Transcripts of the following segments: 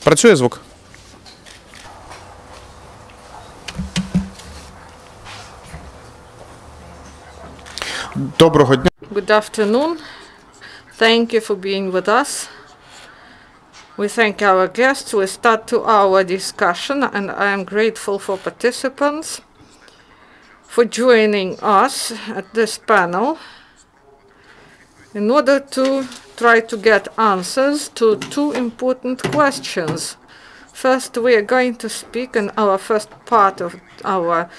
Працює звук? Доброго дня. Good afternoon. Thank you for being with us. We thank our guests. We start to our discussion, and I am grateful for participants for joining us at this panel in order to try to get answers to two important questions. First, we are going to speak in our first part of our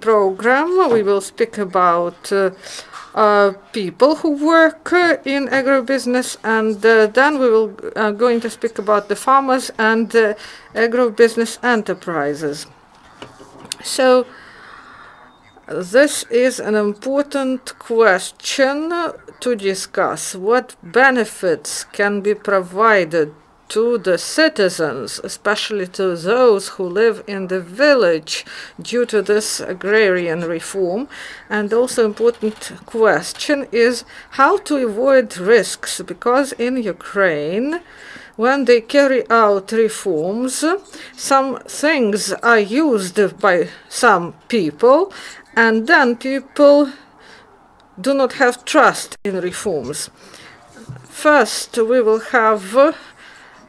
program. We will speak about people who work in agribusiness, and then we will going to speak about the farmers and agribusiness enterprises. So this is an important question to discuss. What benefits can be provided to the citizens, especially to those who live in the village, due to this agrarian reform? And also important question is how to avoid risks, because in Ukraine, when they carry out reforms, some things are used by some people, and then people do not have trust in reforms. First, we will have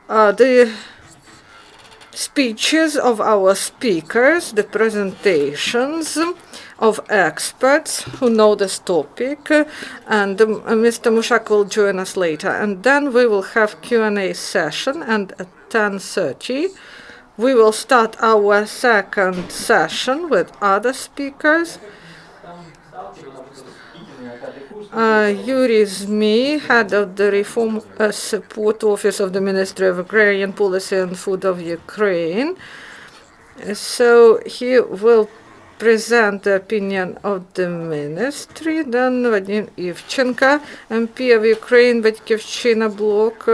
the speeches of our speakers, the presentations of experts who know this topic, and Mr. Mushak will join us later. And then we will have Q&A session, and at 10:30 we will start our second session with other speakers. Yurii Zmii, head of the Reform Support Office of the Ministry of Agrarian Policy and Food of Ukraine. So he will present the opinion of the ministry. Then Vadym Ivchenko, MP of Ukraine, Batkivshchyna bloc,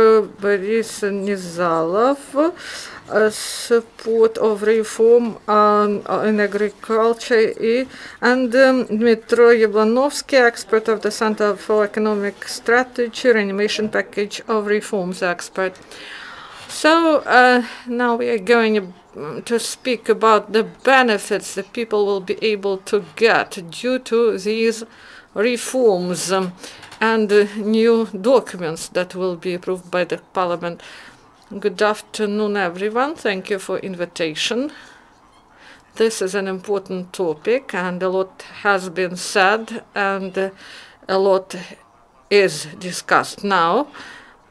Nizalov, support of reform in agriculture, and Dmytro Lyvch, expert of the Center for Economic Strategy, Reanimation Package of Reforms expert. So now we are going to speak about the benefits that people will be able to get due to these reforms and new documents that will be approved by the Parliament. Good afternoon, everyone. Thank you for invitation. This is an important topic, and a lot has been said, and a lot is discussed now,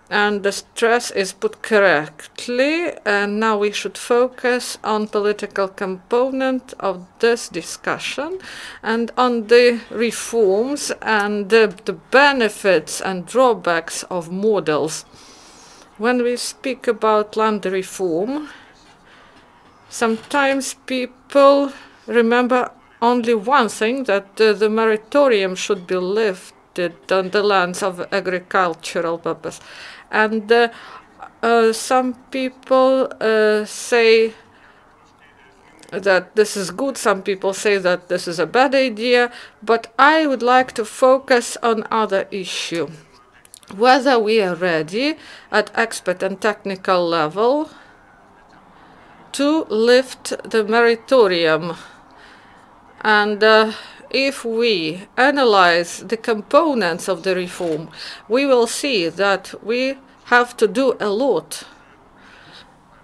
and the stress is put correctly, and now we should focus on political component of this discussion and on the reforms and the benefits and drawbacks of models. When we speak about land reform, sometimes people remember only one thing, that the moratorium should be lifted on the lands of agricultural purpose. And some people say that this is good, some people say that this is a bad idea, but I would like to focus on other issue. Whether we are ready at expert and technical level to lift the moratorium. And if we analyze the components of the reform, we will see that we have to do a lot.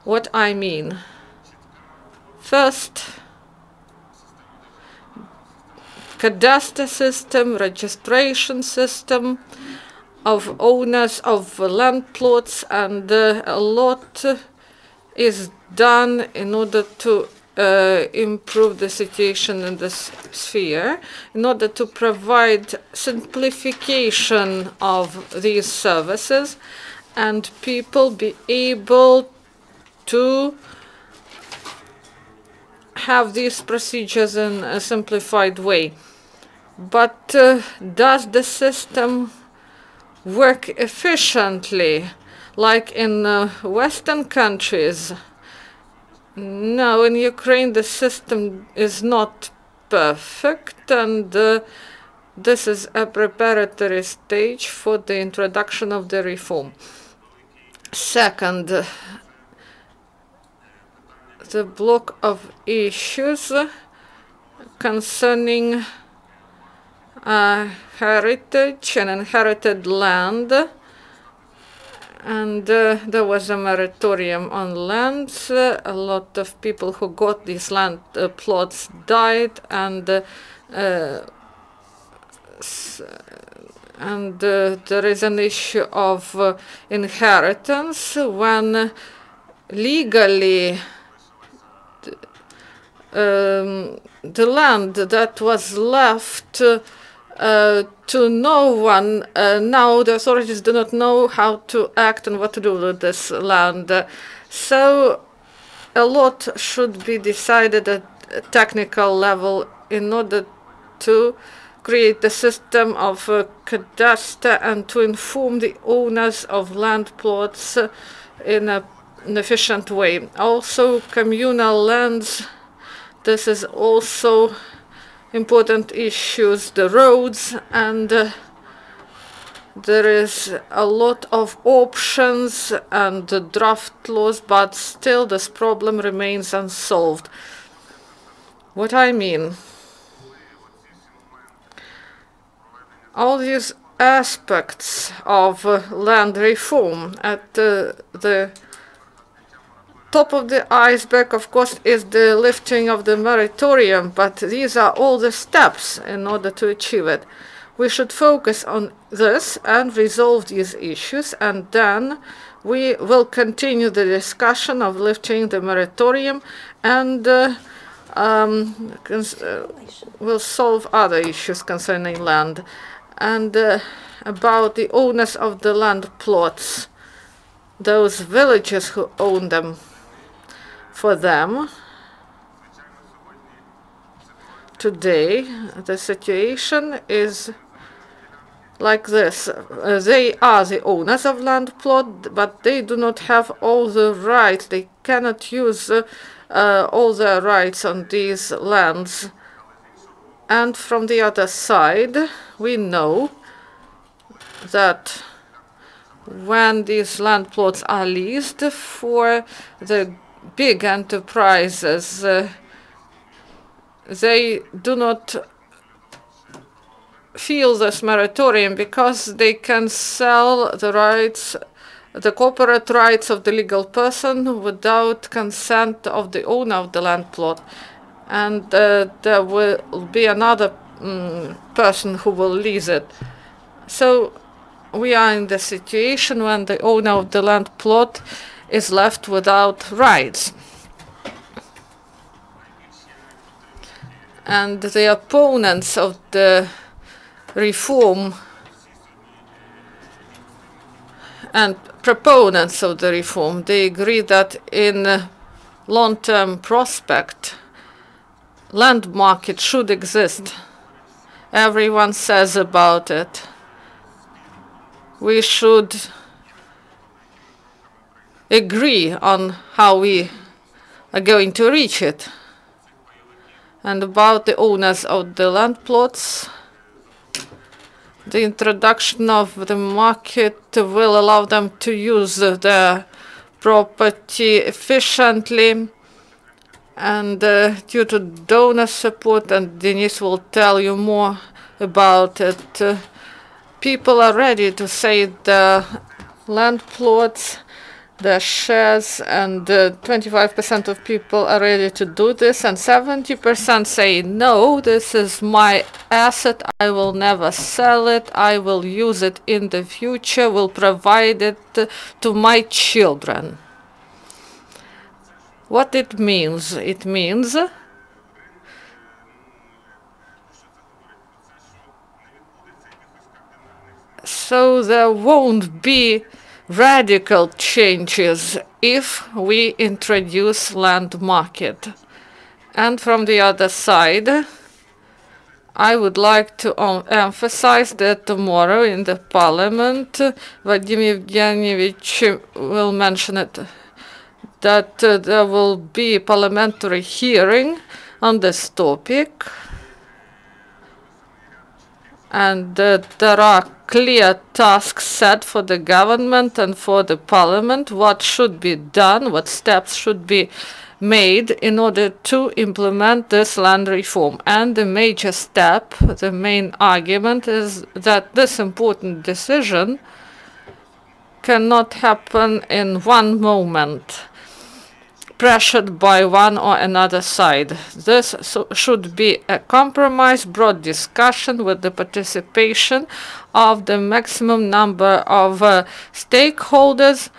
What I mean? First, cadastre system, registration system of owners of land plots, and a lot is done in order to improve the situation in this sphere, in order to provide simplification of these services and people be able to have these procedures in a simplified way. But does the system work efficiently like in Western countries? No, in Ukraine the system is not perfect, and this is a preparatory stage for the introduction of the reform. Second, the block of issues concerning heritage and inherited land, and there was a moratorium on lands. A lot of people who got these land plots died, and there is an issue of inheritance when legally the land that was left to no one, now the authorities do not know how to act and what to do with this land. So a lot should be decided at a technical level in order to create a system of cadastre and to inform the owners of land plots in an efficient way. Also, communal lands, this is also important issues, the roads, and there is a lot of options and draft laws, but still this problem remains unsolved. What I mean, all these aspects of land reform, at the top of the iceberg, of course, is the lifting of the moratorium, but these are all the steps in order to achieve it. We should focus on this and resolve these issues, and then we will continue the discussion of lifting the moratorium, and we'll solve other issues concerning land. And about the owners of the land plots, those villagers who own them, for them, today, the situation is like this. They are the owners of land plot, but they do not have all the rights. They cannot use all their rights on these lands. And from the other side, we know that when these land plots are leased for the big enterprises, they do not feel this moratorium because they can sell the rights, the corporate rights of the legal person without consent of the owner of the land plot. And there will be another person who will lease it. So we are in the situation when the owner of the land plot is left without rights. And the opponents of the reform and proponents of the reform, they agree that in long-term prospect, land market should exist. Everyone says about it. We should agree on how we are going to reach it. And about the owners of the land plots, the introduction of the market will allow them to use their property efficiently. And due to donor support, and Denis will tell you more about it, people are ready to say the land plots, the shares, and 25% of people are ready to do this, and 70% say, no, this is my asset, I will never sell it, I will use it in the future, will provide it to my children. What it means? It means so there won't be radical changes if we introduce land market. And from the other side, I would like to emphasize that tomorrow in the parliament, Vadym Yevgenievich will mention it, that there will be a parliamentary hearing on this topic. and there are clear tasks set for the government and for the parliament, what should be done, what steps should be made in order to implement this land reform. And the major step, the main argument, is that this important decision cannot happen in one moment, pressured by one or another side. This should be a compromise, broad discussion with the participation of the maximum number of stakeholders,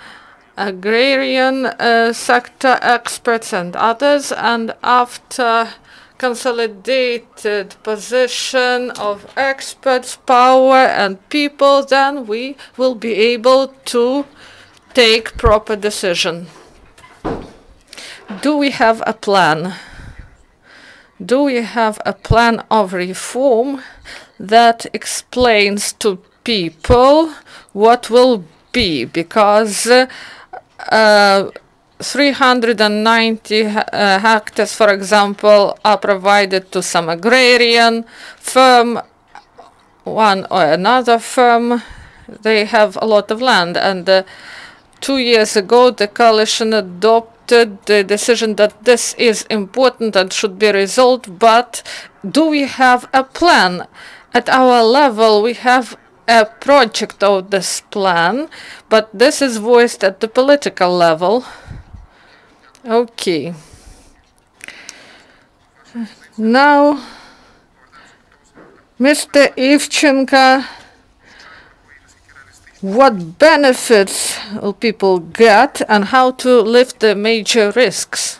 agrarian sector experts and others, and after consolidated position of experts, power and people, then we will be able to take proper decision. Do we have a plan? Do we have a plan of reform that explains to people what will be? Because 390 hectares, for example, are provided to some agrarian firm, one or another firm. They have a lot of land, and 2 years ago the coalition adopted the decision that this is important and should be resolved. But do we have a plan? At our level, we have a project of this plan, but this is voiced at the political level. Okay. Now, Mr. Ivchenko, what benefits will people get and how to lift the major risks?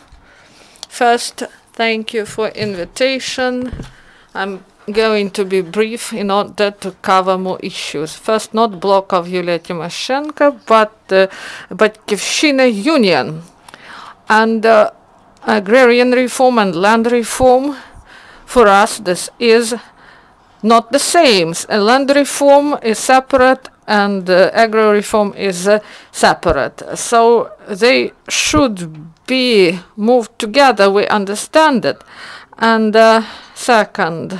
First, thank you for invitation. I'm going to be brief in order to cover more issues. First, not block of Yulia Tymoshenko, but the Batkivshchyna union. And agrarian reform and land reform, for us, this is not the same. A land reform is separate and agro reform is separate. So they should be moved together, we understand it. And second,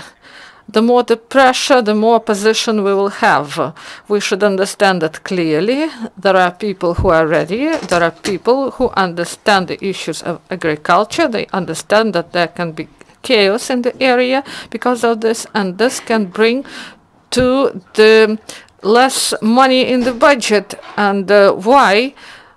the more the pressure, the more opposition we will have. We should understand that clearly. There are people who are ready. There are people who understand the issues of agriculture. They understand that there can be chaos in the area because of this, and this can bring to the less money in the budget. And why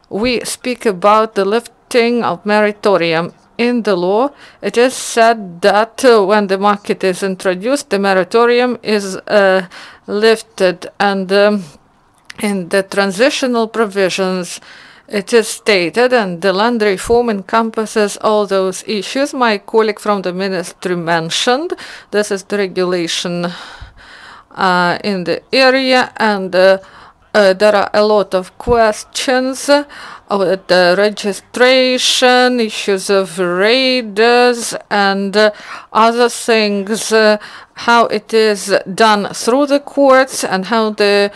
we speak about the lifting of moratorium. In the law, it is said that when the market is introduced, the moratorium is lifted, and in the transitional provisions, it is stated, and the land reform encompasses all those issues my colleague from the ministry mentioned. This is the regulation in the area, and there are a lot of questions about the registration, issues of raiders, and other things, how it is done through the courts and how the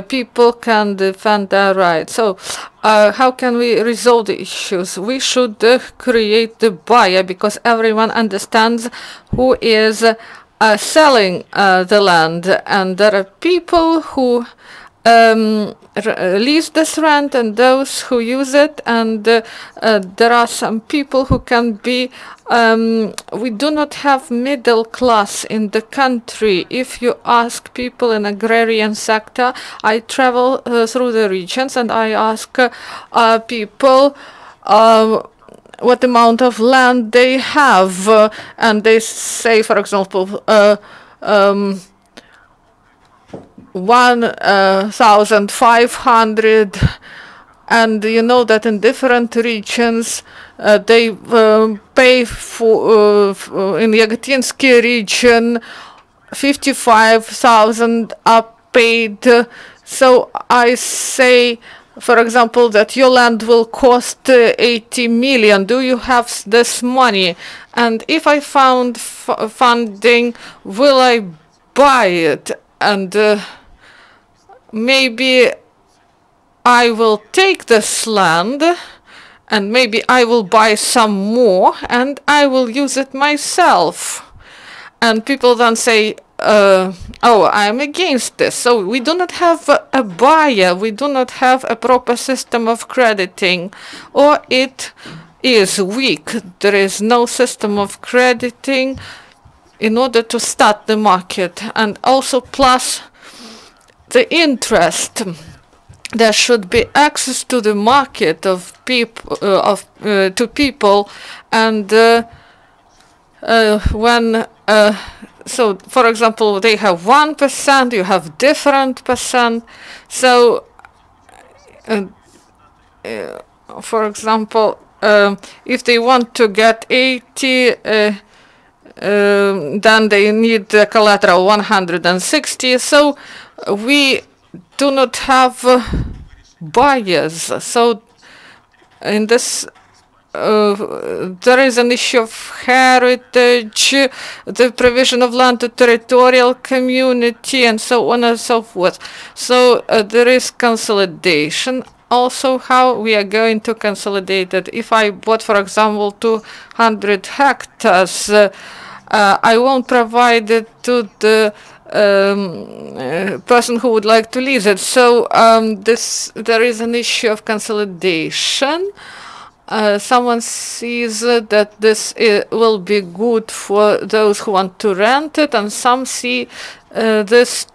people can defend their rights. So how can we resolve the issues? We should create the buyer, because everyone understands who is selling the land, and there are people who lease this rent and those who use it, and there are some people who can be we do not have middle class in the country. If you ask people in agrarian sector, I travel through the regions and I ask people what amount of land they have, and they say, for example, 1,500, and you know that in different regions they pay for in Yagotinsky region 55,000 are paid. So I say, for example, that your land will cost 80 million. Do you have this money? And if I found funding, will I buy it? And maybe I will take this land, and maybe I will buy some more, and I will use it myself. And people then say, oh, I'm against this. So we do not have a buyer, we do not have a proper system of crediting, or it is weak. There is no system of crediting in order to start the market, and also plus the interest. There should be access to the market of people, to people, and so, for example, they have 1%, you have different percent. So, for example, if they want to get 80, then they need the collateral 160. So we do not have buyers. So in this, there is an issue of heritage, the provision of land to territorial community, and so on and so forth. So there is consolidation. Also, how we are going to consolidate it. If I bought, for example, 200 hectares, I won't provide it to the person who would like to lease it. So there is an issue of consolidation. Someone sees that this will be good for those who want to rent it, and some see this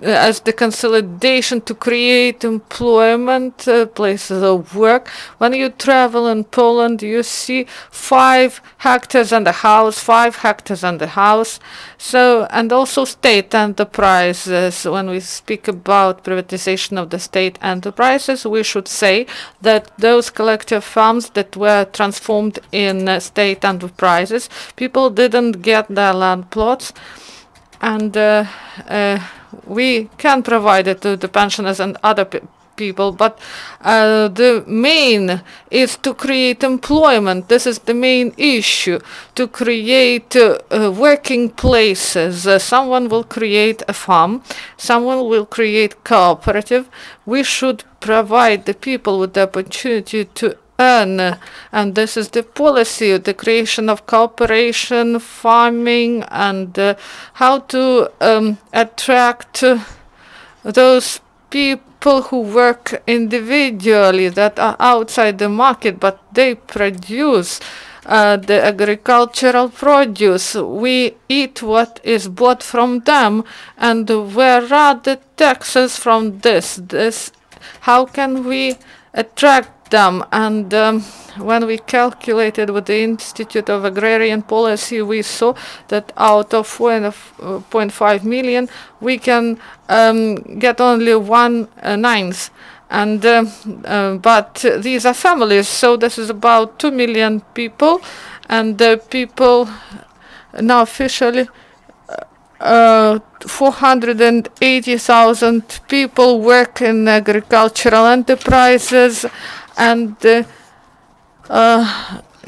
as the consolidation to create employment, places of work. When you travel in Poland, you see 5 hectares and a house, 5 hectares and a house. So, and also state enterprises. When we speak about privatization of the state enterprises, we should say that those collective farms that were transformed in state enterprises, people didn't get their land plots, and we can provide it to the pensioners and other people, but the main is to create employment. This is the main issue, to create working places. Someone will create a farm, someone will create cooperative. We should provide the people with the opportunity to earn, and this is the policy, the creation of cooperation, farming, and how to attract those people who work individually, that are outside the market, but they produce the agricultural produce. We eat what is bought from them, and where are the taxes from this? How can we attract them? And when we calculated with the Institute of Agrarian Policy, we saw that out of 4.5 million, we can get only 1/9. And but these are families, so this is about 2 million people, and the people now officially 480,000 people work in agricultural enterprises, and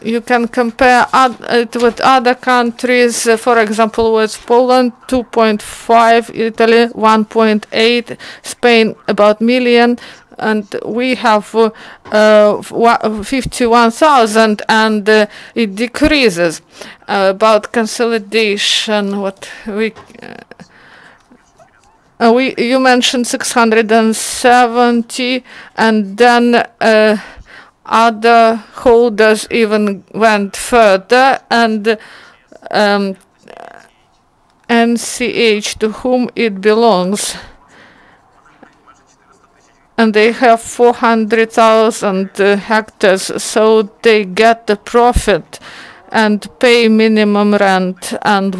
you can compare it with other countries. For example, with Poland 2.5, Italy 1.8, Spain about million, and we have 51,000, and it decreases. About consolidation, what you mentioned 670, and then other holders even went further, and NCH, to whom it belongs, and they have 400,000 hectares, so they get the profit and pay minimum rent. And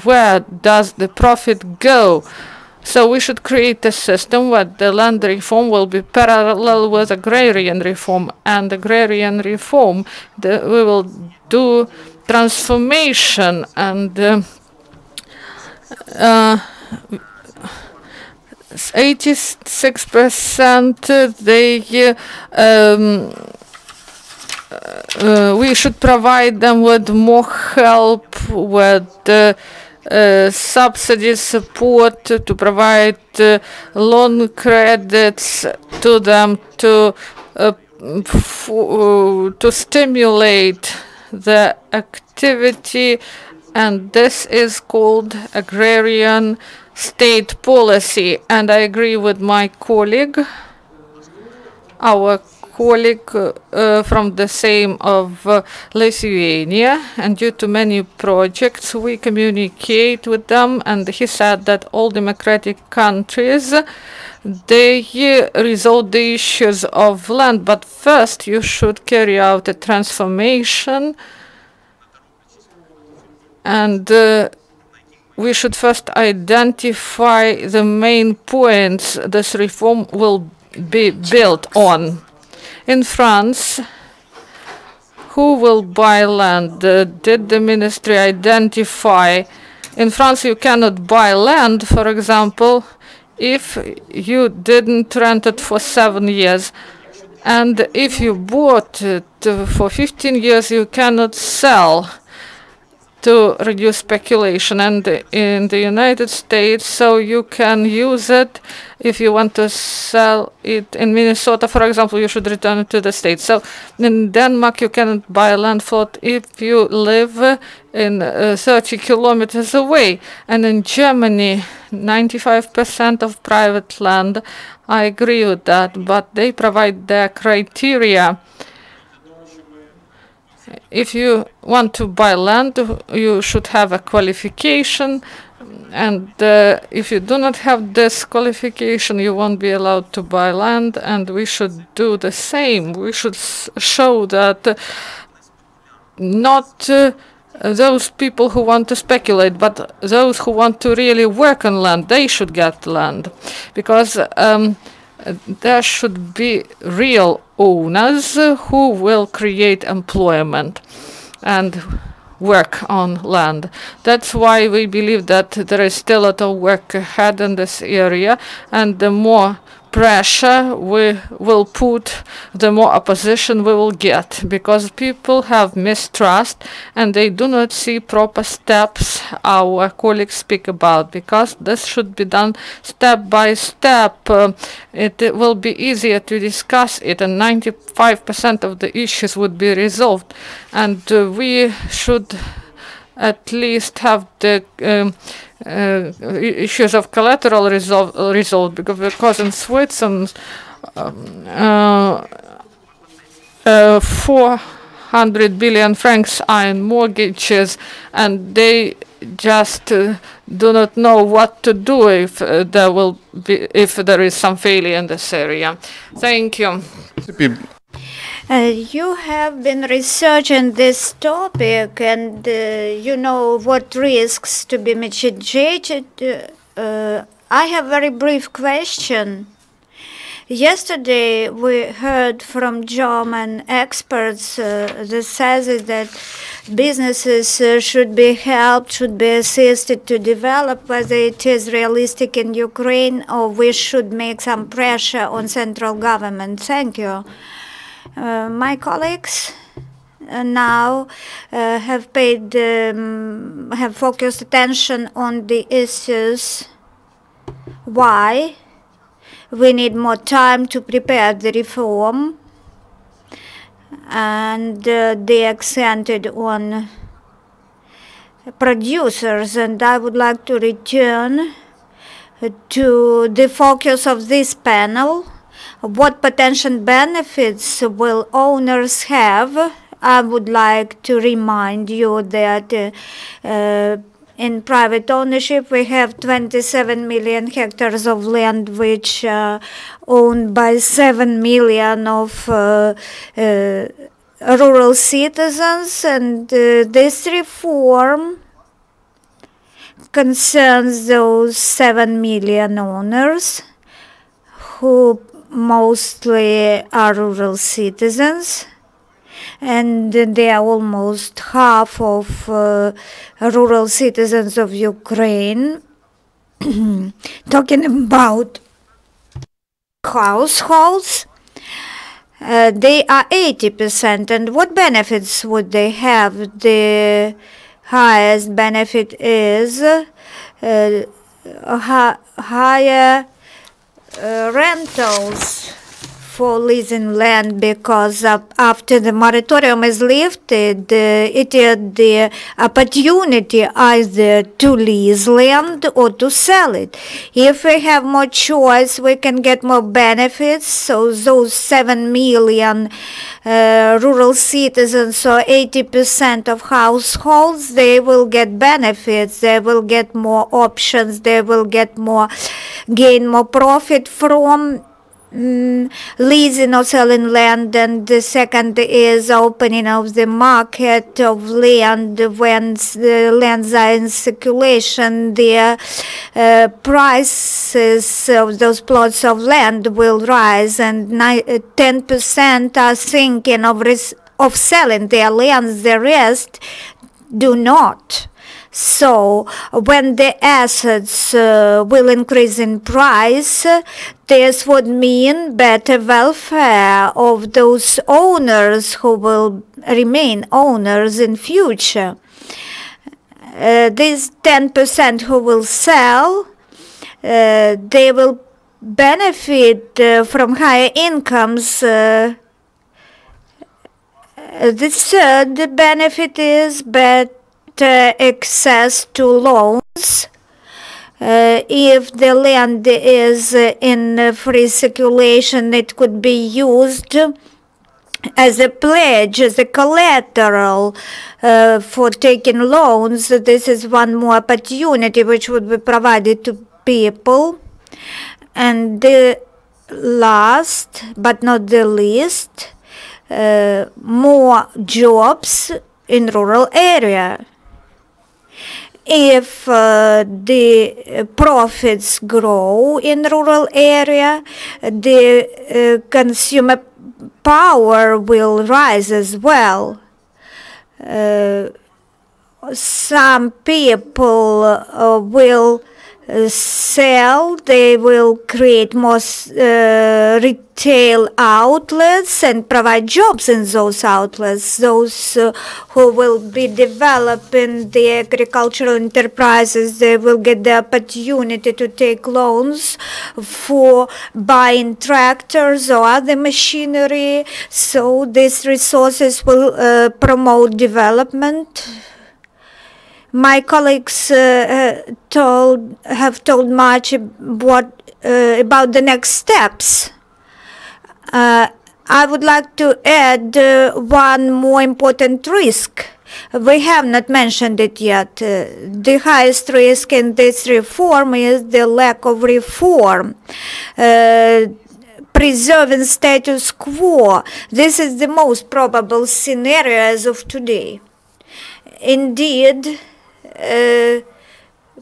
where does the profit go? So we should create a system where the land reform will be parallel with agrarian reform, and agrarian reform, we will do transformation, and 86% we should provide them with more help, with subsidy support, to provide loan credits to them, to stimulate the activity, And this is called agrarian state policy. And I agree with my colleague, our colleague from the same of Lithuania, and due to many projects we communicate with them, and he said that all democratic countries, they resolve the issues of land, but first you should carry out a transformation, and we should first identify the main points this reform will be built on. In France, who will buy land? Did the ministry identify? In France, you cannot buy land, for example, if you didn't rent it for 7 years. And if you bought it for 15 years, you cannot sell to reduce speculation. And in the United States, so you can use it if you want to sell it in Minnesota, for example, you should return it to the States. So in Denmark, you cannot buy a land plot if you live in 30 kilometers away. And in Germany, 95% of private land, I agree with that, but they provide their criteria. If you want to buy land, you should have a qualification, and if you do not have this qualification, you won't be allowed to buy land, and we should do the same. We should show that not those people who want to speculate, but those who want to really work on land, they should get land, because there should be real owners who will create employment and work on land. That's why we believe that there is still a lot of work ahead in this area, and the more pressure we will put, the more opposition we will get, because people have mistrust and they do not see proper steps our colleagues speak about, because this should be done step by step. It will be easier to discuss it, and 95% of the issues would be resolved, and we should at least have the issues of collateral resolved, because in Switzerland 400 billion francs are in mortgages, and they just do not know what to do if there is some failure in this area. Thank you. You have been researching this topic, and you know what risks to be mitigated. I have a very brief question. Yesterday, we heard from German experts that says that businesses should be helped, should be assisted to develop, whether it is realistic in Ukraine or we should make some pressure on central government. Thank you. My colleagues now have focused attention on the issues why we need more time to prepare the reform, and they accented on producers, and I would like to return to the focus of this panel. What potential benefits will owners have? I would like to remind you that in private ownership we have 27 million hectares of land which are owned by 7 million of rural citizens, and this reform concerns those 7 million owners who mostly are rural citizens, and they are almost half of rural citizens of Ukraine. Talking about households, they are 80%, and what benefits would they have? The highest benefit is higher rentals for leasing land, because after the moratorium is lifted, it is the opportunity either to lease land or to sell it. If we have more choice, we can get more benefits. So those 7 million rural citizens, so 80% of households, they will get benefits, they will get more options, they will get gain more profit from leasing or selling land. And the second is opening of the market of land. When the lands are in circulation, the prices of those plots of land will rise, and 10% are thinking of selling their lands, the rest do not. So when the assets will increase in price, this would mean better welfare of those owners who will remain owners in future. These 10% who will sell, they will benefit from higher incomes. The third benefit is better access to loans. If the land is in free circulation, it could be used as a pledge, as a collateral for taking loans. This is one more opportunity which would be provided to people. And the last but not the least, more jobs in rural area. If the profits grow in rural area, the consumer power will rise as well. Some people will sell, they will create more retail outlets and provide jobs in those outlets. Those who will be developing the agricultural enterprises, they will get the opportunity to take loans for buying tractors or other machinery. So these resources will promote development. My colleagues have told much about the next steps. I would like to add one more important risk. We have not mentioned it yet. The highest risk in this reform is the lack of reform. Preserving status quo. This is the most probable scenario as of today. Indeed,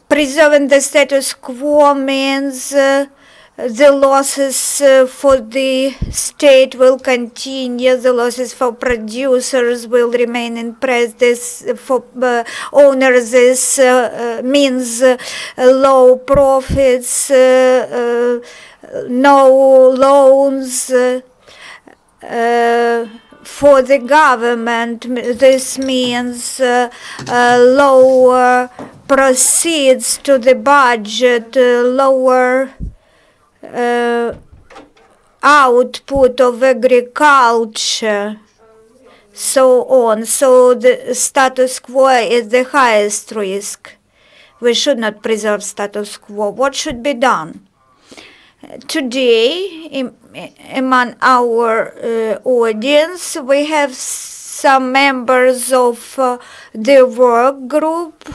preserving the status quo means the losses for the state will continue, the losses for producers will remain in place. This for owners, this means low profits, no loans. For the government, this means lower proceeds to the budget, lower output of agriculture, so on. So the status quo is the highest risk. We should not preserve status quo. What should be done? Today, among our audience, we have some members of the work group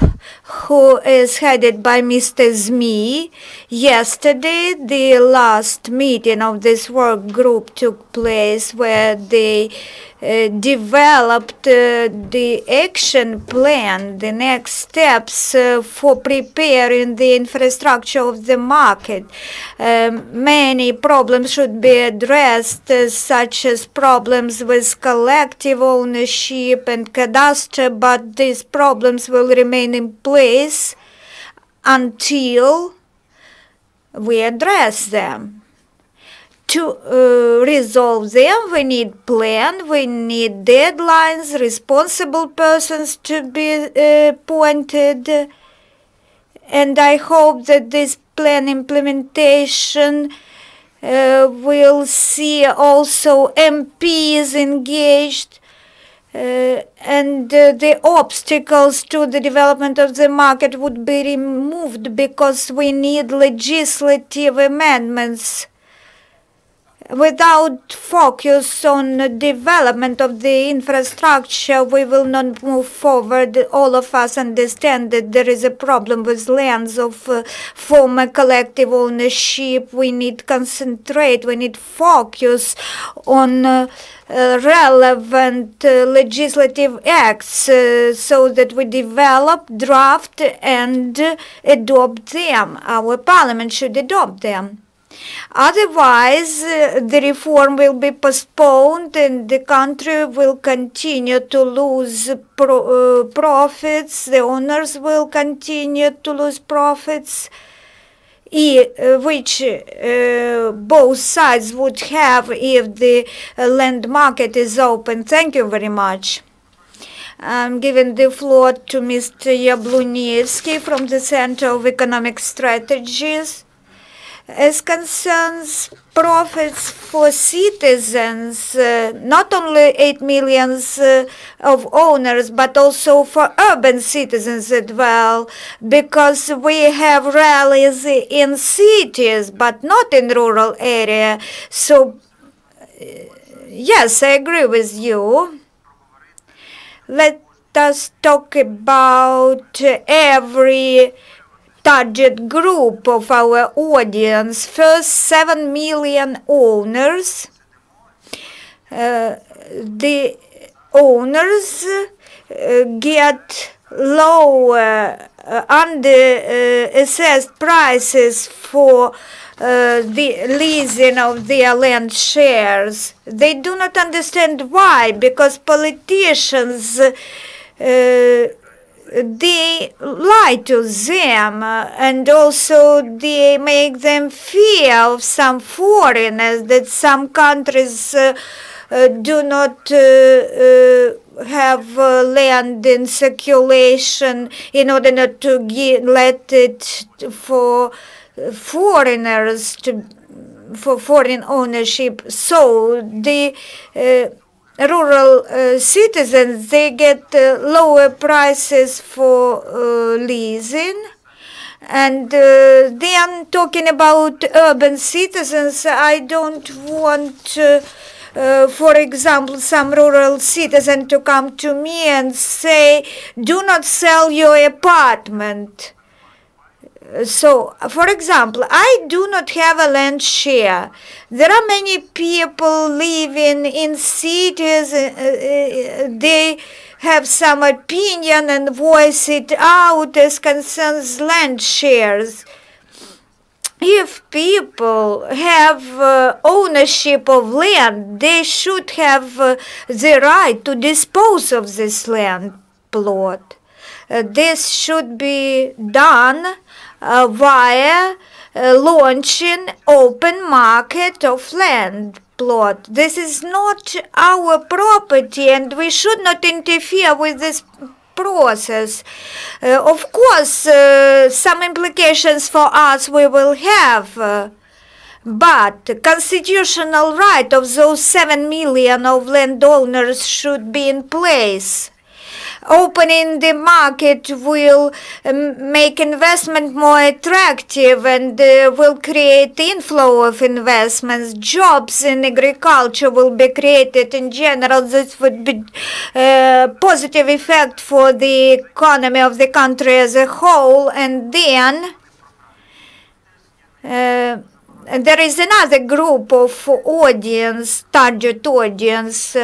who is headed by Mr. Zmii. Yesterday, the last meeting of this work group took place where they developed the action plan, the next steps for preparing the infrastructure of the market. Many problems should be addressed, such as problems with collective ownership and cadastre, but these problems will remain in place until we address them. To resolve them, we need plan, we need deadlines, responsible persons to be appointed, and I hope that this plan implementation we'll see also MPs engaged, and the obstacles to the development of the market would be removed because we need legislative amendments. Without focus on the development of the infrastructure, we will not move forward. All of us understand that there is a problem with lands of former collective ownership. We need concentrate, we need focus on relevant legislative acts so that we develop, draft, and adopt them. Our parliament should adopt them. Otherwise, the reform will be postponed and the country will continue to lose profits, the owners will continue to lose profits, which both sides would have if the land market is open. Thank you very much. I'm giving the floor to Mr. Yablonovskyi from the Center of Economic Strategies. As concerns profits for citizens, not only 8 million of owners, but also for urban citizens as well, because we have rallies in cities, but not in rural area. So, yes, I agree with you. Let us talk about every target group of our audience. First, 7 million owners. The owners get lower under-assessed prices for the leasing of their land shares. They do not understand why, because politicians they lie to them, and also they make them fear of some foreigners, that some countries do not have land in circulation in order not to let it for foreigners, for foreign ownership. So the rural citizens, they get lower prices for leasing. And then talking about urban citizens, I don't want, for example, some rural citizen to come to me and say, do not sell your apartment. So, for example, I do not have a land share. There are many people living in cities, they have some opinion and voice it out as concerns land shares. If people have ownership of land, they should have the right to dispose of this land plot. This should be done via launching open market of land plot. This is not our property and we should not interfere with this process. Of course, some implications for us we will have, but the constitutional right of those 7 million of landowners should be in place. Opening the market will make investment more attractive and will create inflow of investments. Jobs in agriculture will be created in general. This would be positive effect for the economy of the country as a whole. And then there is another group of audience, target audience,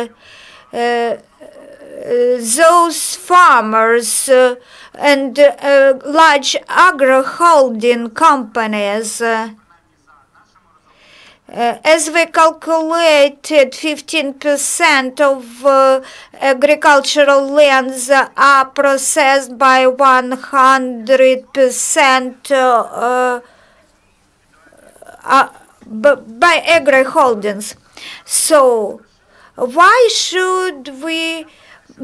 those farmers and large agro-holding companies. As we calculated, 15% of agricultural lands are processed by 100% by agro-holdings. So why should we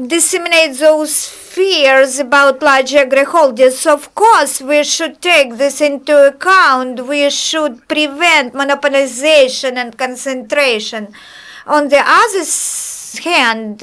disseminate those fears about large agri-holdings. Of course, we should take this into account. We should prevent monopolization and concentration. On the other hand,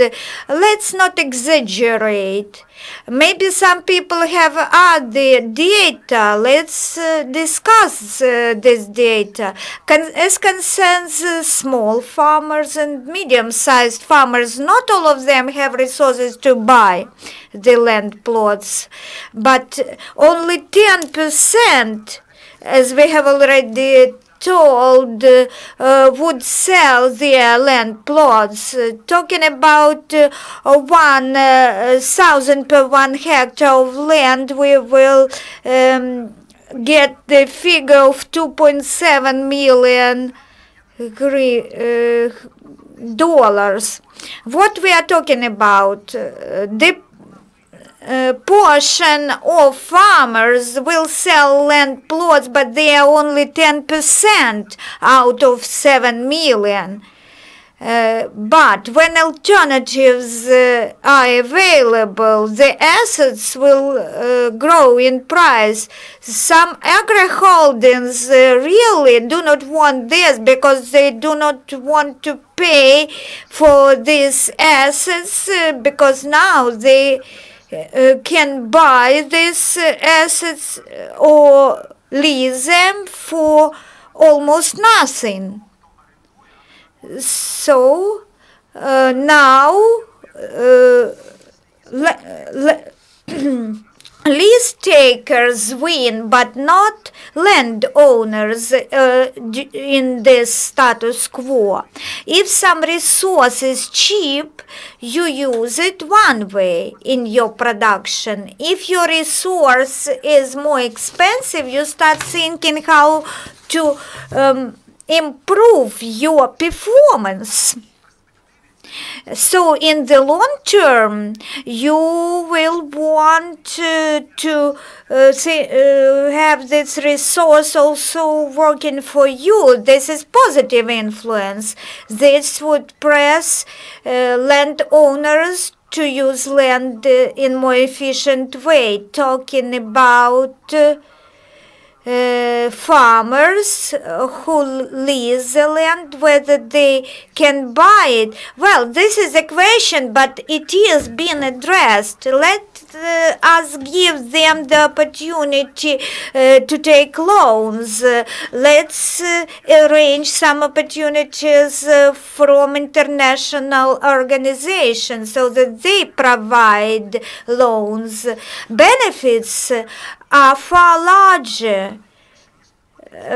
let's not exaggerate. Maybe some people have other data. Let's discuss this data. As concerns small farmers and medium-sized farmers, not all of them have resources to buy the land plots, but only 10%, as we have already told, would sell their land plots. Talking about 1,000 per 1 hectare of land, we will get the figure of 2.7 million dollars. What we are talking about, the portion of farmers will sell land plots, but they are only 10% out of 7 million. But when alternatives are available, the assets will grow in price. Some agri-holdings really do not want this because they do not want to pay for these assets because now they can buy these assets or lease them for almost nothing. So now lease takers win, but not landowners in this status quo. If some resource is cheap, you use it one way in your production. If your resource is more expensive, you start thinking how to improve your performance. So in the long term, you will want to have this resource also working for you. This is positive influence. This would press landowners to use land in more efficient way. Talking about farmers who lease the land, whether they can buy it. Well, this is a question, but it is being addressed. Let us give them the opportunity to take loans. Let's arrange some opportunities from international organizations so that they provide loans. Benefits are far larger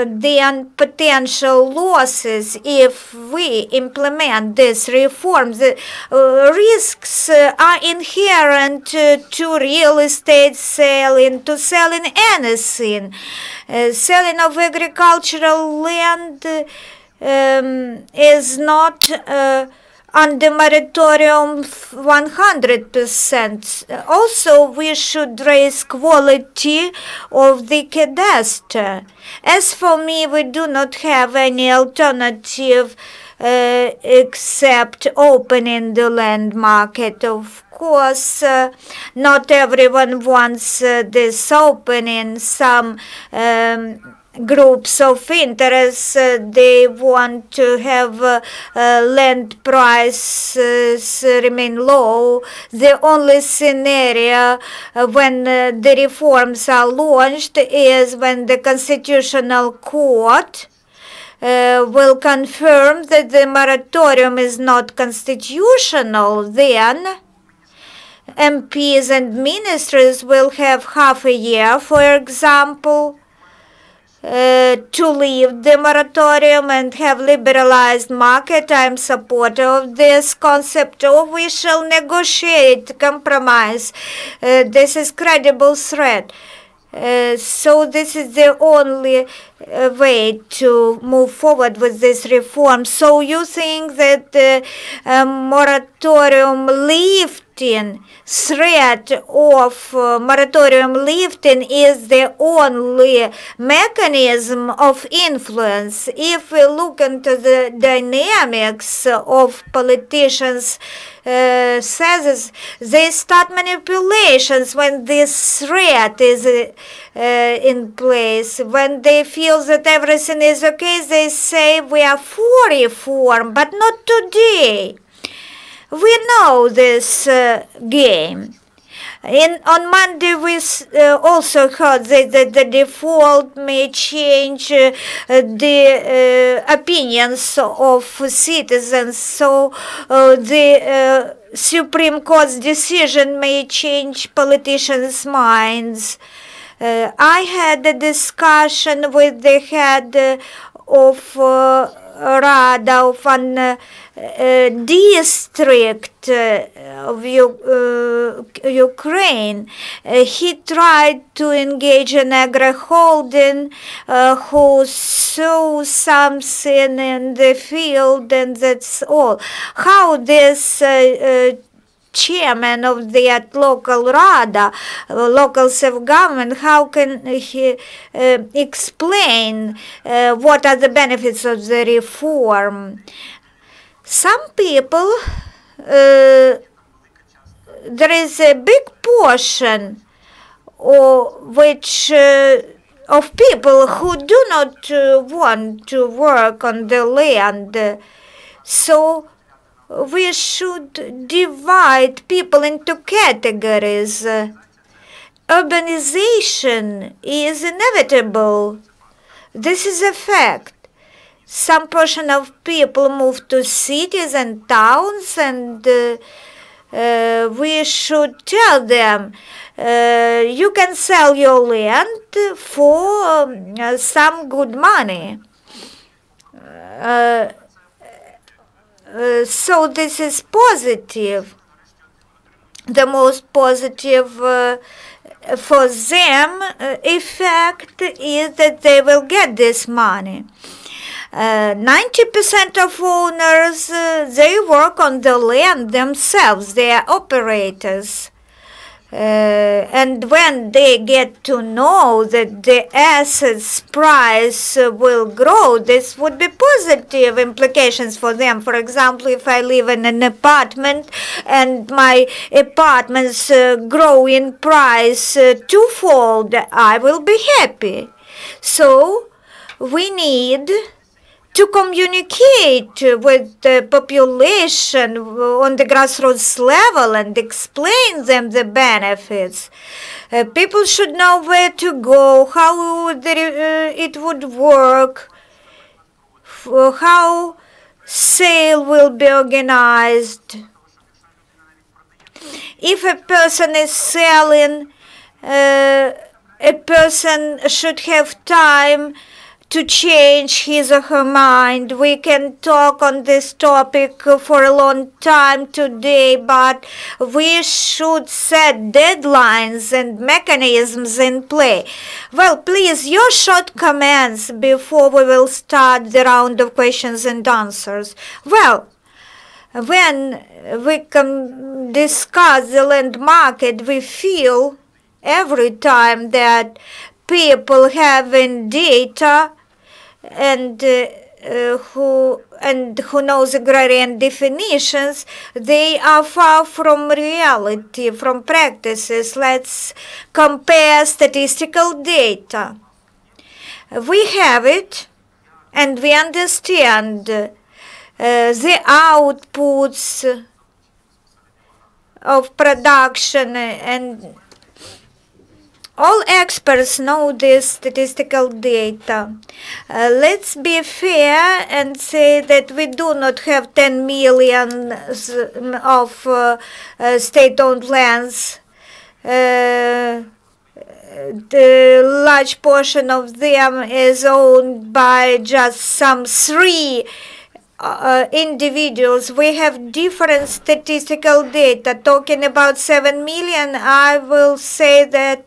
than potential losses if we implement these reforms. Risks are inherent to real estate selling, to selling anything. Selling of agricultural land is not under moratorium 100%. Also, we should raise quality of the cadastre. As for me, we do not have any alternative except opening the land market. Of course, not everyone wants this opening. Some groups of interest, they want to have land prices remain low. The only scenario when the reforms are launched is when the Constitutional Court will confirm that the moratorium is not constitutional. Then MPs and ministers will have half a year, for example, to leave the moratorium and have liberalized market. I'm supporter of this concept, or we shall negotiate compromise. This is credible threat. So this is the only way to move forward with this reform. So you think that the moratorium lift lifting, threat of moratorium lifting is the only mechanism of influence. If we look into the dynamics of politicians' says they start manipulations when this threat is in place. When they feel that everything is okay, they say we are for reform, but not today. We know this game. On Monday, we also heard that the default may change the opinions of citizens. So the Supreme Court's decision may change politicians' minds. I had a discussion with the head of Rada of an district of Ukraine. He tried to engage an agri-holding who saw something in the field, and that's all. How this chairman of that local Rada, local self-government, how can he explain what are the benefits of the reform? Some people, there is a big portion of people who do not want to work on the land. So we should divide people into categories. Urbanization is inevitable. This is a fact. Some portion of people move to cities and towns, and we should tell them, you can sell your land for some good money. So this is positive. The most positive for them effect is that they will get this money. 90% of owners, they work on the land themselves. They are operators. And when they get to know that the assets price will grow, this would be positive implications for them. For example, if I live in an apartment and my apartments grow in price twofold, I will be happy. So we need to communicate with the population on the grassroots level and explain them the benefits. People should know where to go, how it would work, how sale will be organized. If a person is selling, a person should have time to change his or her mind. We can talk on this topic for a long time today, but we should set deadlines and mechanisms in play. Well, please, your short comments before we will start the round of questions and answers. Well, when we can discuss the land market, we feel every time that people having data and who knows agrarian definitions, they are far from reality, from practices. Let's compare statistical data. We have it, and we understand the outputs of production, and all experts know this statistical data. Let's be fair and say that we do not have 10 million of state-owned lands. The large portion of them is owned by just some 3 individuals. We have different statistical data. Talking about 7 million, I will say that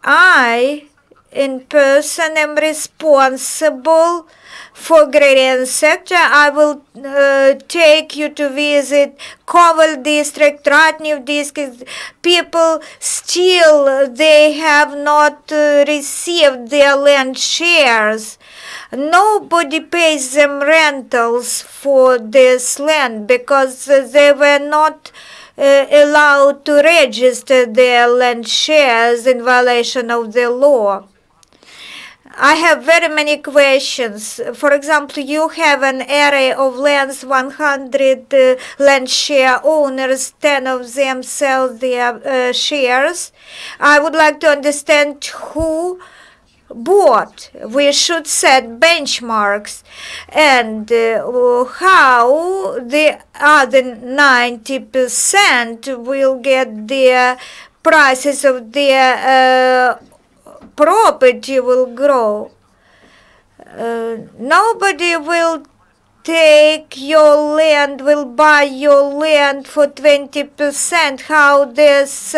I in person am responsible for agrarian sector. I will take you to visit Kovel district, Ratnev district. People still, they have not received their land shares. Nobody pays them rentals for this land because they were not allowed to register their land shares in violation of the law. I have very many questions. For example, you have an area of lands, 100 land share owners, 10 of them sell their shares. I would like to understand who bought. We should set benchmarks, and how the other 90% will get their prices of their property will grow. Nobody will take your land, will buy your land for 20%. How this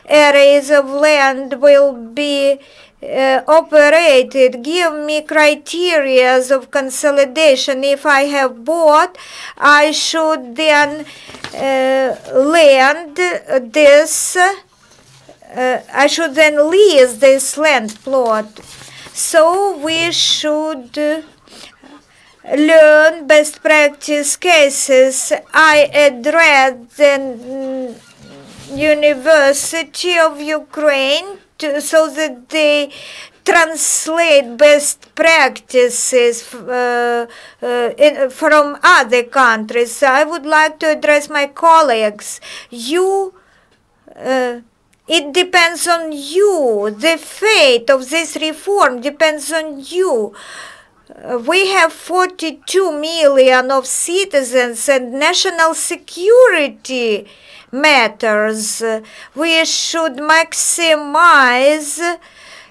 areas of land will be operated? Give me criteria of consolidation. If I have bought, I should then I should then lease this land plot. So we should learn best practice cases. I address the University of Ukraine so that they translate best practices from other countries. So I would like to address my colleagues. It depends on you. The fate of this reform depends on you. We have 42 million of citizens, and national security matters. We should maximize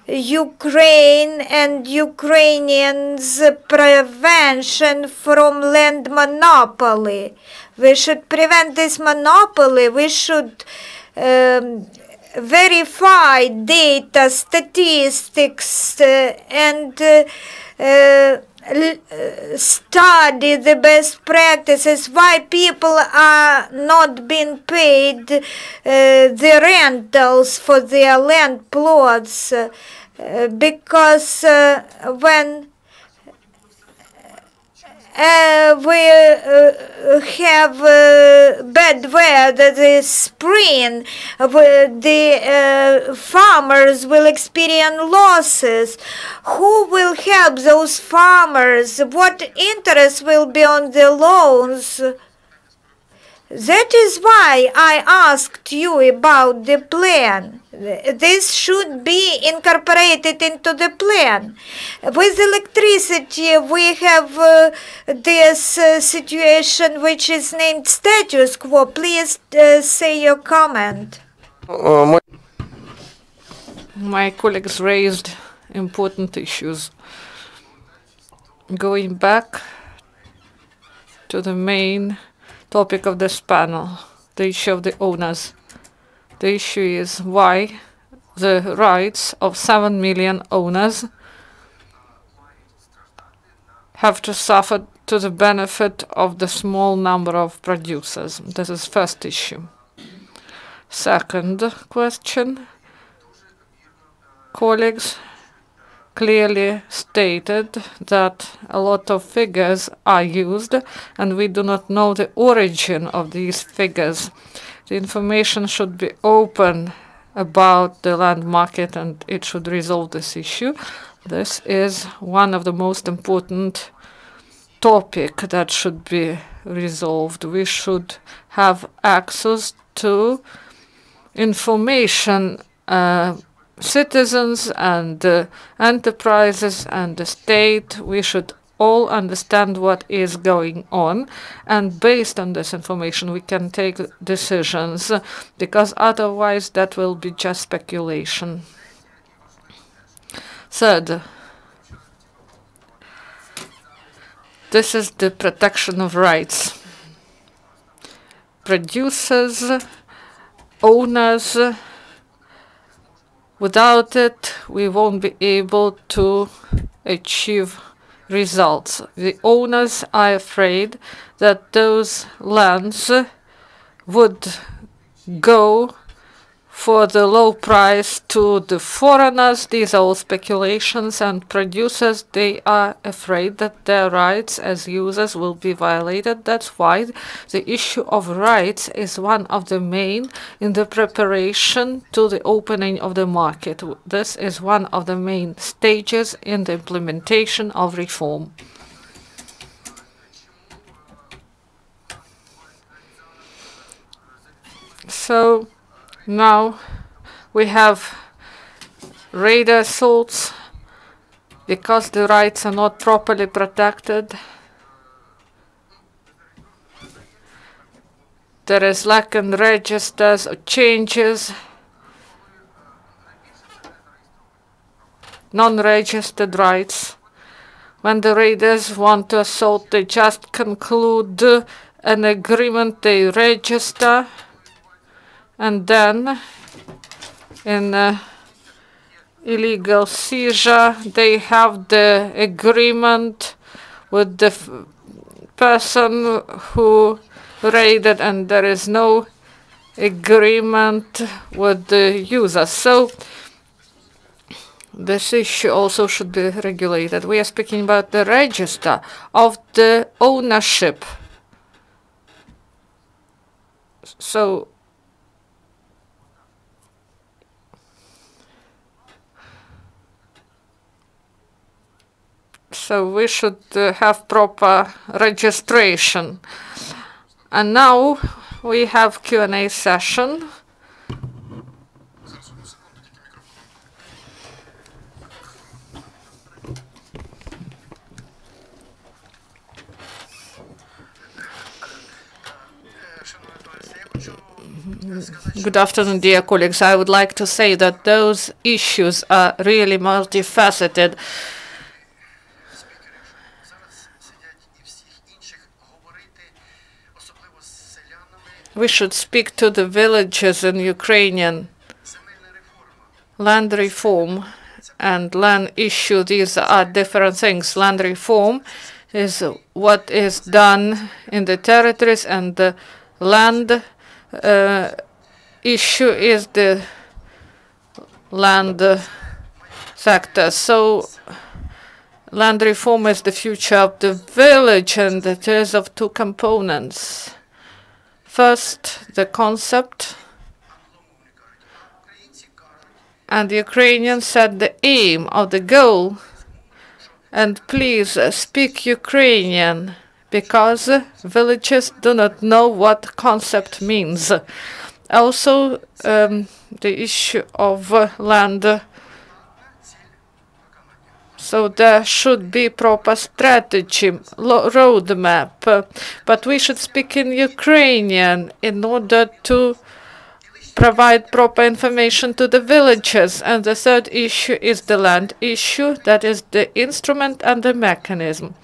Ukraine and Ukrainians' prevention from land monopoly. We should prevent this monopoly. We should verify data, statistics, and study the best practices, why people are not being paid the rentals for their land plots, because when we have bad weather this spring, the farmers will experience losses. Who will help those farmers? What interest will be on the loans? That is why I asked you about the plan. This should be incorporated into the plan. With electricity, we have this situation which is named status quo. Please say your comment. My colleagues raised important issues. Going back to the main topic of this panel, the issue of the owners. The issue is why the rights of 7 million owners have to suffer to the benefit of the small number of producers. This is first issue. Second question, colleagues clearly stated that a lot of figures are used and we do not know the origin of these figures. The information should be open about the land market and it should resolve this issue. This is one of the most important topics that should be resolved. We should have access to information. Citizens and enterprises and the state, we should all understand what is going on, and based on this information we can take decisions, because otherwise that will be just speculation. Third, this is the protection of rights. Producers, owners Without it, we won't be able to achieve results. The owners are afraid that those lands would go for the low price to the foreigners. These are all speculations, and producers, they are afraid that their rights as users will be violated. That's why the issue of rights is one of the main in the preparation to the opening of the market. This is one of the main stages in the implementation of reform. So now we have raid assaults because the rights are not properly protected. There is lack in registers or changes, non-registered rights. When the raiders want to assault, they just conclude an agreement, they register, and then in illegal seizure, they have the agreement with the person who raided, and there is no agreement with the user. So this issue also should be regulated. We are speaking about the register of the ownership. So we should have proper registration. And now we have Q&A session. Good afternoon, dear colleagues. I would like to say that those issues are really multifaceted. We should speak to the villages in Ukrainian. Land reform and land issue, these are different things. Land reform is what is done in the territories, and the land issue is the land sector. So land reform is the future of the village, and it is of two components. First, the concept, and the Ukrainians said the aim of the goal. And please speak Ukrainian, because villagers do not know what concept means. Also, the issue of land. So there should be proper strategy, roadmap, but we should speak in Ukrainian in order to provide proper information to the villagers. And the third issue is the land issue, that is the instrument and the mechanism.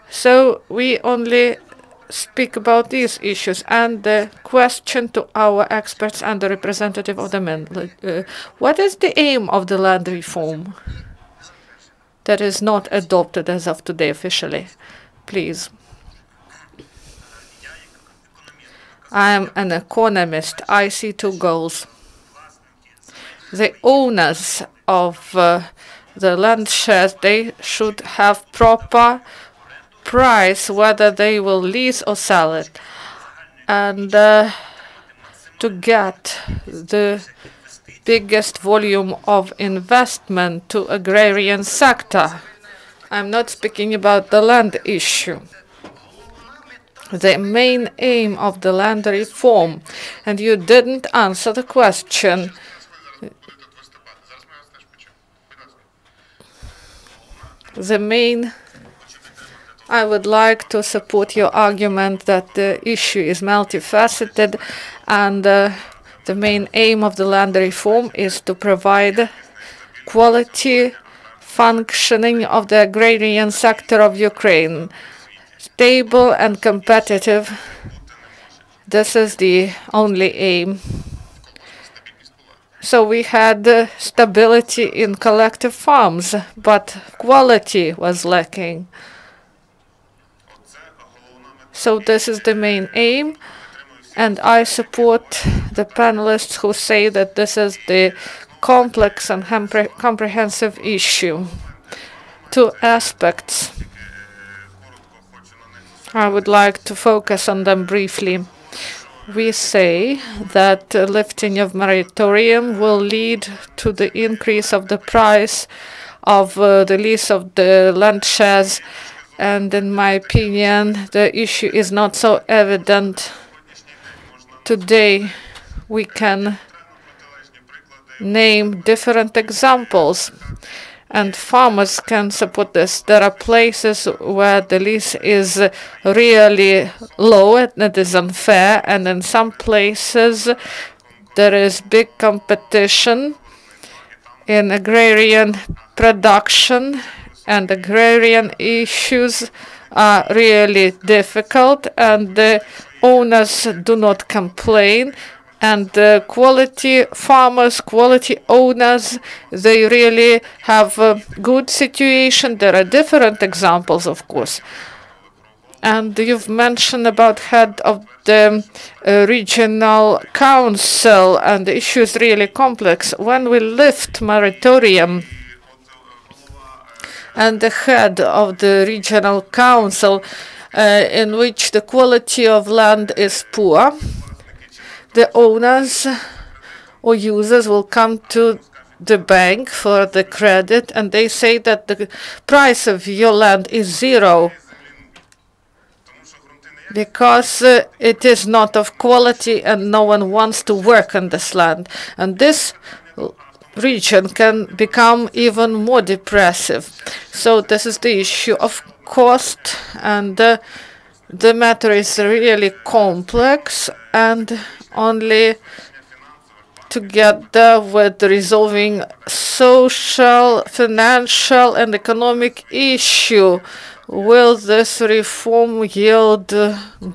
So we only speak about these issues. And the question to our experts and the representative of the men, what is the aim of the land reform that is not adopted as of today officially? Please. I am an economist. I see two goals. The owners of the land shares, they should have proper price, whether they will lease or sell it. And to get the biggest volume of investment to agrarian sector. I'm not speaking about the land issue. The main aim of the land reform, and you didn't answer the question. I would like to support your argument that the issue is multifaceted, and the main aim of the land reform is to provide quality functioning of the agrarian sector of Ukraine, stable and competitive. This is the only aim. So we had stability in collective farms, but quality was lacking. So this is the main aim, and I support the panelists who say that this is the complex and comprehensive issue. Two aspects. I would like to focus on them briefly. We say that lifting of moratorium will lead to the increase of the price of the lease of the land shares, and in my opinion, the issue is not so evident. Today, we can name different examples, and farmers can support this. There are places where the lease is really low and it is unfair, and in some places there is big competition in agrarian production, and agrarian issues are really difficult, and the owners do not complain. And the quality farmers, quality owners, they really have a good situation. There are different examples, of course. And you've mentioned about head of the regional council, and the issue is really complex. When we lift moratorium, and the head of the regional council, in which the quality of land is poor, the owners or users will come to the bank for the credit, and they say that the price of your land is zero because it is not of quality and no one wants to work on this land. And this region can become even more depressive. So this is the issue of cost, and the matter is really complex, and only together with resolving social, financial, and economic issue will this reform yield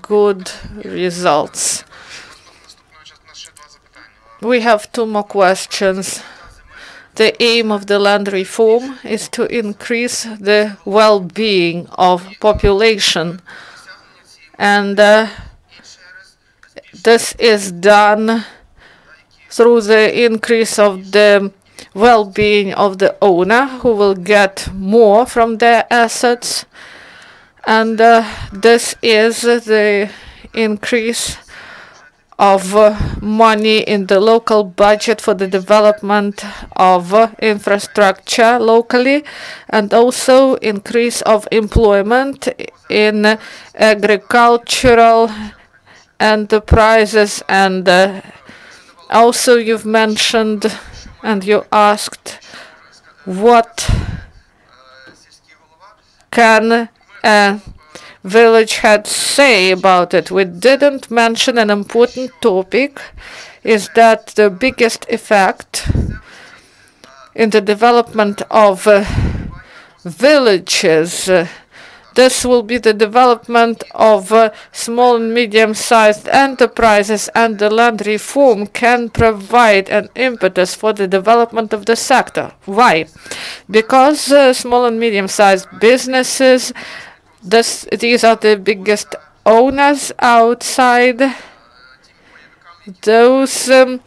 good results. We have two more questions. The aim of the land reform is to increase the well-being of population, and this is done through the increase of the well-being of the owner, who will get more from their assets, and this is the increase of money in the local budget for the development of infrastructure locally, and also increase of employment in agricultural enterprises. And also you've mentioned and you asked what can a village head say about it. We didn't mention an important topic, is that the biggest effect in the development of villages, this will be the development of small and medium-sized enterprises, and the land reform can provide an impetus for the development of the sector. Why? Because small and medium-sized businesses, these are the biggest owners outside those who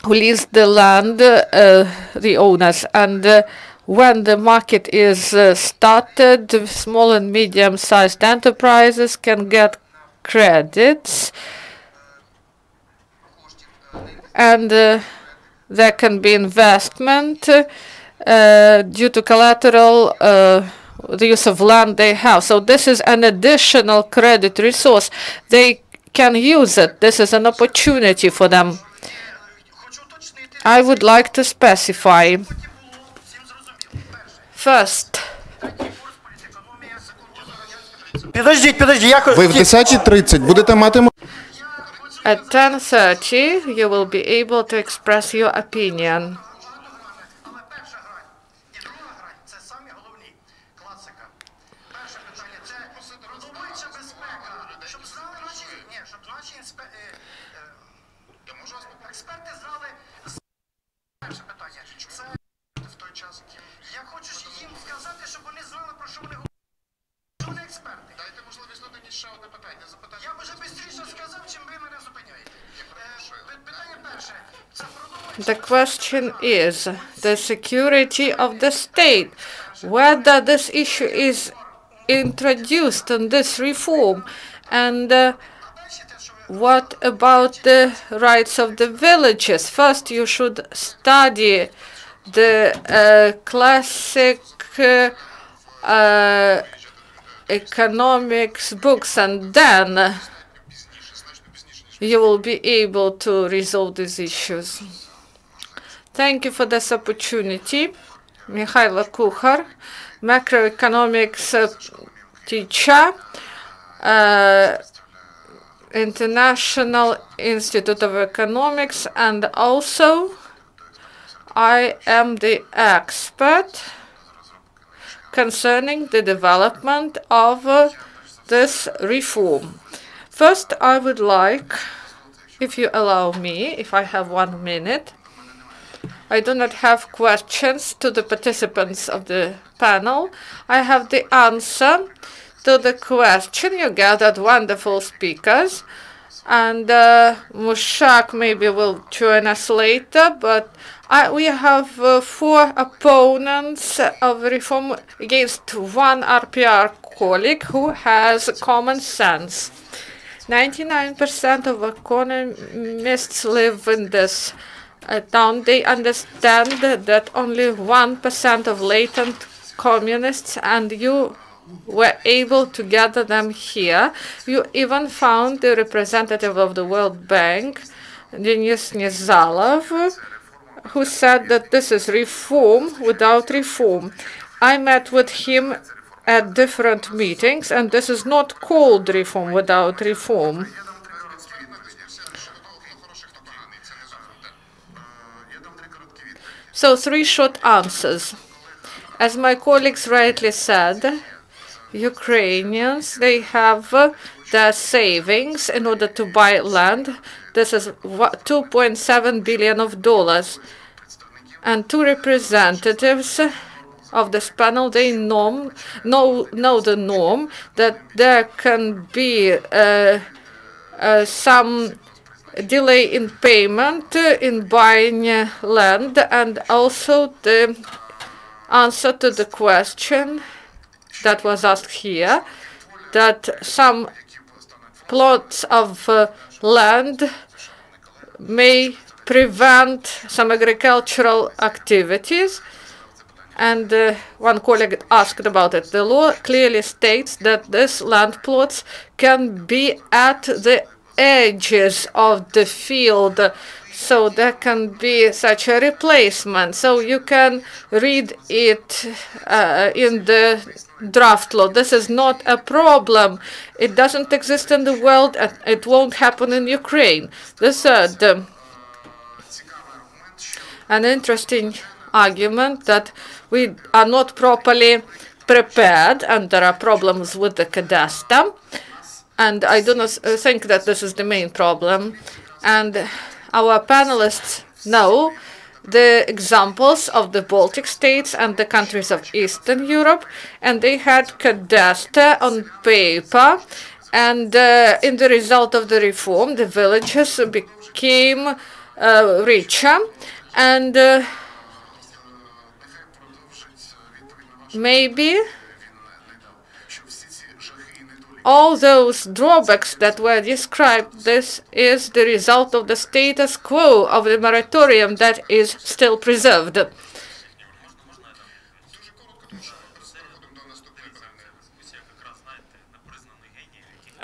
lease the land, the owners. And when the market is started, small and medium-sized enterprises can get credits, and there can be investment due to collateral, the use of land they have. So this is an additional credit resource. They can use it. This is an opportunity for them. I would like to specify. First, Ви в 10:30 будете мати at 10:30, you will be able to express your opinion. The question is the security of the state, whether this issue is introduced in this reform, and what about the rights of the villages? First, you should study the classic economics books, and then you will be able to resolve these issues. Thank you for this opportunity. Mikhailo Kukhar, macroeconomics teacher, International Institute of Economics, and also I am the expert concerning the development of this reform. First, I would like, if you allow me, if I have 1 minute, I do not have questions to the participants of the panel. I have the answer to the question. You gathered wonderful speakers, and Mushak maybe will join us later, but we have 4 opponents of reform against 1 RPR colleague who has common sense. 99% of economists live in this town. They understand that only 1% of latent communists, and you were able to gather them here. You even found the representative of the World Bank, Denis Nizalov, who said that this is reform without reform. I met with him at different meetings, and this is not called reform without reform. So 3 short answers. As my colleagues rightly said, Ukrainians, they have their savings in order to buy land. This is $2.7 billion. And 2 representatives of this panel, they know the norm that there can be some delay in payment in buying land, and also the answer to the question that was asked here, that some plots of land may prevent some agricultural activities. And 1 colleague asked about it. The law clearly states that these land plots can be at the edges of the field, so there can be such a replacement. So you can read it in the draft law. This is not a problem. It doesn't exist in the world, and it won't happen in Ukraine. The third, an interesting argument that we are not properly prepared, and there are problems with the cadastre. And I do not think that this is the main problem. And our panelists know the examples of the Baltic states and the countries of Eastern Europe, and they had cadastre on paper. And in the result of the reform, the villages became richer. And maybe all those drawbacks that were described, this is the result of the status quo of the moratorium that is still preserved.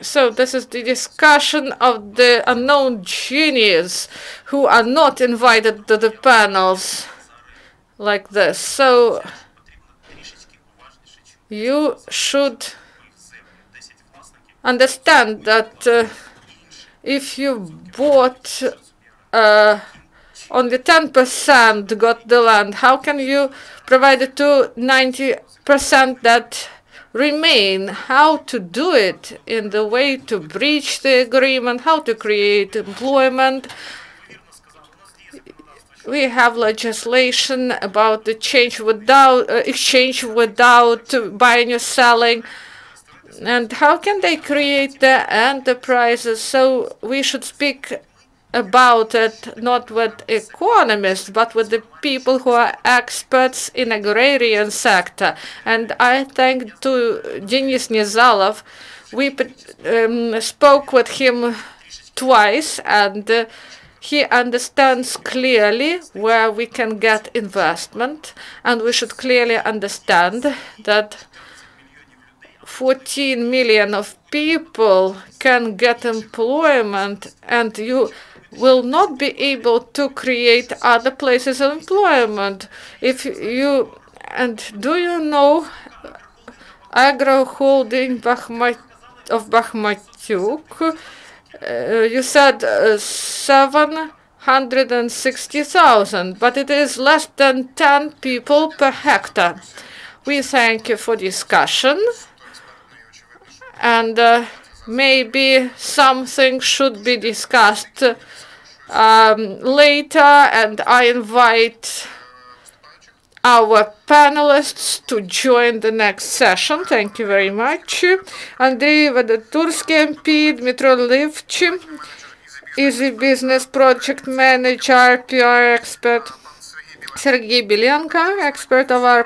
So this is the discussion of the unknown genius who are not invited to the panels like this. So you should understand that if you bought only 10% got the land, how can you provide it to 90% that remain? How to do it in the way to breach the agreement, how to create employment. We have legislation about the exchange without buying or selling. And how can they create the enterprises? So we should speak about it not with economists, but with the people who are experts in agrarian sector. And I thank to Denis Nizalov. We spoke with him twice, and he understands clearly where we can get investment, and we should clearly understand that 14 million of people can get employment, and you will not be able to create other places of employment. If you, and do you know agro holding of Bakhmatyuk? You said 760,000, but it is less than 10 people per hectare. We thank you for discussion, and maybe something should be discussed later, and I invite our panelists to join the next session. Thank you very much. Andrii, Vadaturskyi MP, Dmytro Lyvch, EasyBusiness Project Manager, PR expert, Serhii Bilenko, expert of our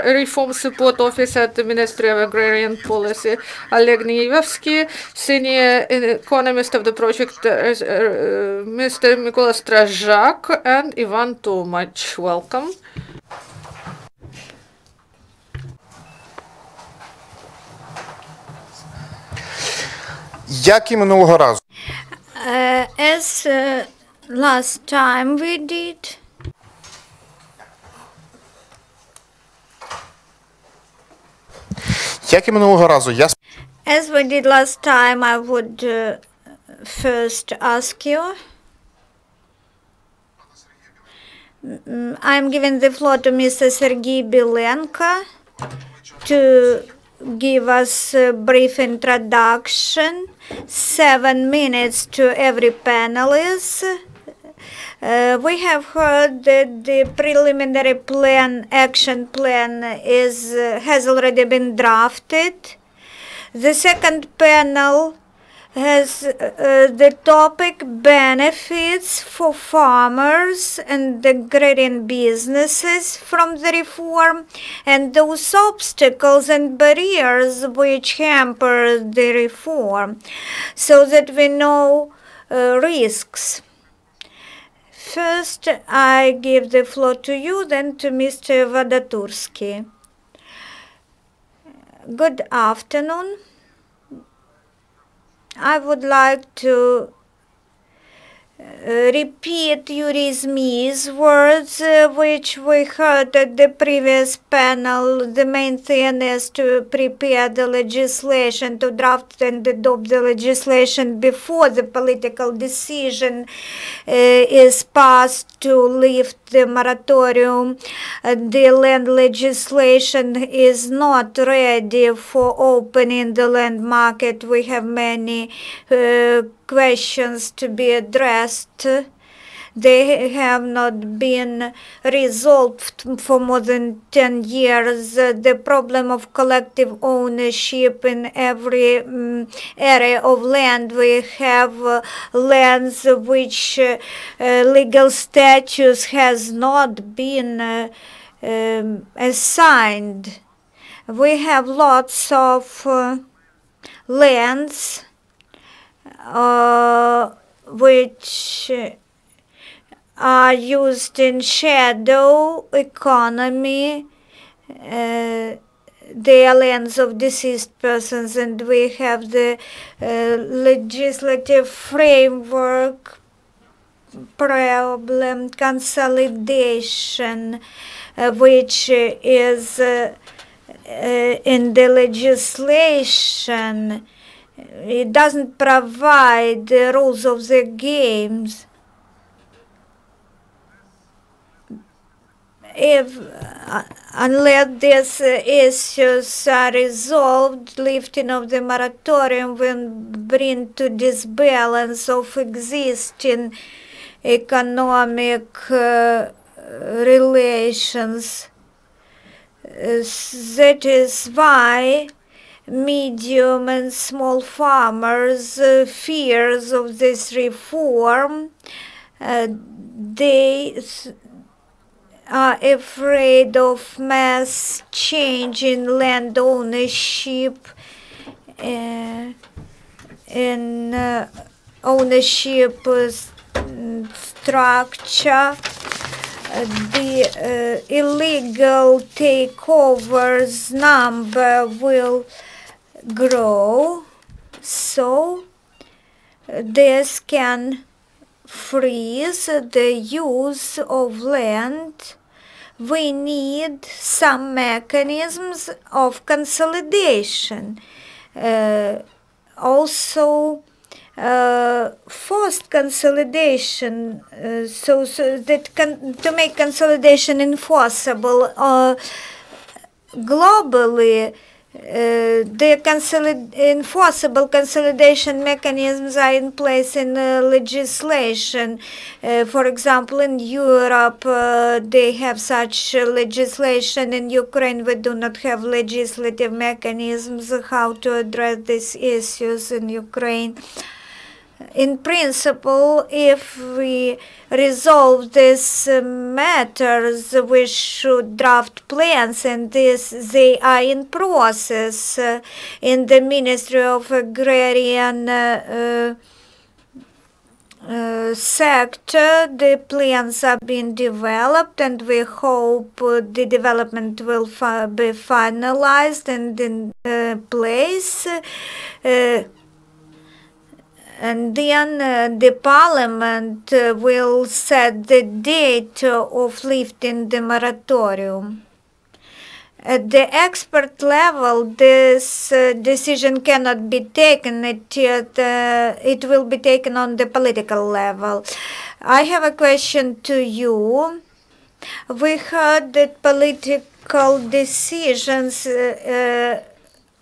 Reform Support Office at the Ministry of Agrarian Policy, Oleh Nivievskyi, Senior Economist of the project, Mr. Mykola Stryzhak, and Ivan Tomach. Welcome. Як і минулого разу. As last time we did, Як і минулого разу, я as we did last time, I would first ask you. I'm giving the floor to Mr. Serhii Bilenko to give us a brief introduction, 7 minutes to every panelist. We have heard that the preliminary plan, action plan, has already been drafted. The second panel has the topic benefits for farmers and agrarian businesses from the reform, and those obstacles and barriers which hamper the reform, so that we know risks. First, I give the floor to you, then to Mr. Vadaturskyi. Good afternoon. I would like to repeat Yurii Zmii's words, which we heard at the previous panel. The main thing is to prepare the legislation, to draft and adopt the legislation before the political decision is passed to lift the moratorium. The land legislation is not ready for opening the land market. We have many questions to be addressed. They have not been resolved for more than 10 years. The problem of collective ownership in every area of land. We have lands which legal status has not been assigned. We have lots of lands which are used in shadow economy. They are lands of deceased persons, and we have the legislative framework problem, consolidation, which is in the legislation. It doesn't provide the rules of the games. Unless these issues are resolved, lifting of the moratorium will bring to disbalance of existing economic relations. That is why medium and small farmers' fears of this reform. They are afraid of mass change in land ownership, in ownership structure. The illegal takeovers number will grow, so this can freeze the use of land. We need some mechanisms of consolidation. Also, forced consolidation, so that to make consolidation enforceable globally. The enforceable consolidation mechanisms are in place in legislation. For example, in Europe, they have such legislation. In Ukraine, we do not have legislative mechanisms how to address these issues in Ukraine. In principle, if we resolve these matters, we should draft plans, and they are in process in the Ministry of Agrarian sector. The plans are being developed, and we hope the development will be finalized and in place. And then the parliament will set the date of lifting the moratorium. At the expert level, this decision cannot be taken, it will be taken on the political level. I have a question to you. We heard that political decisions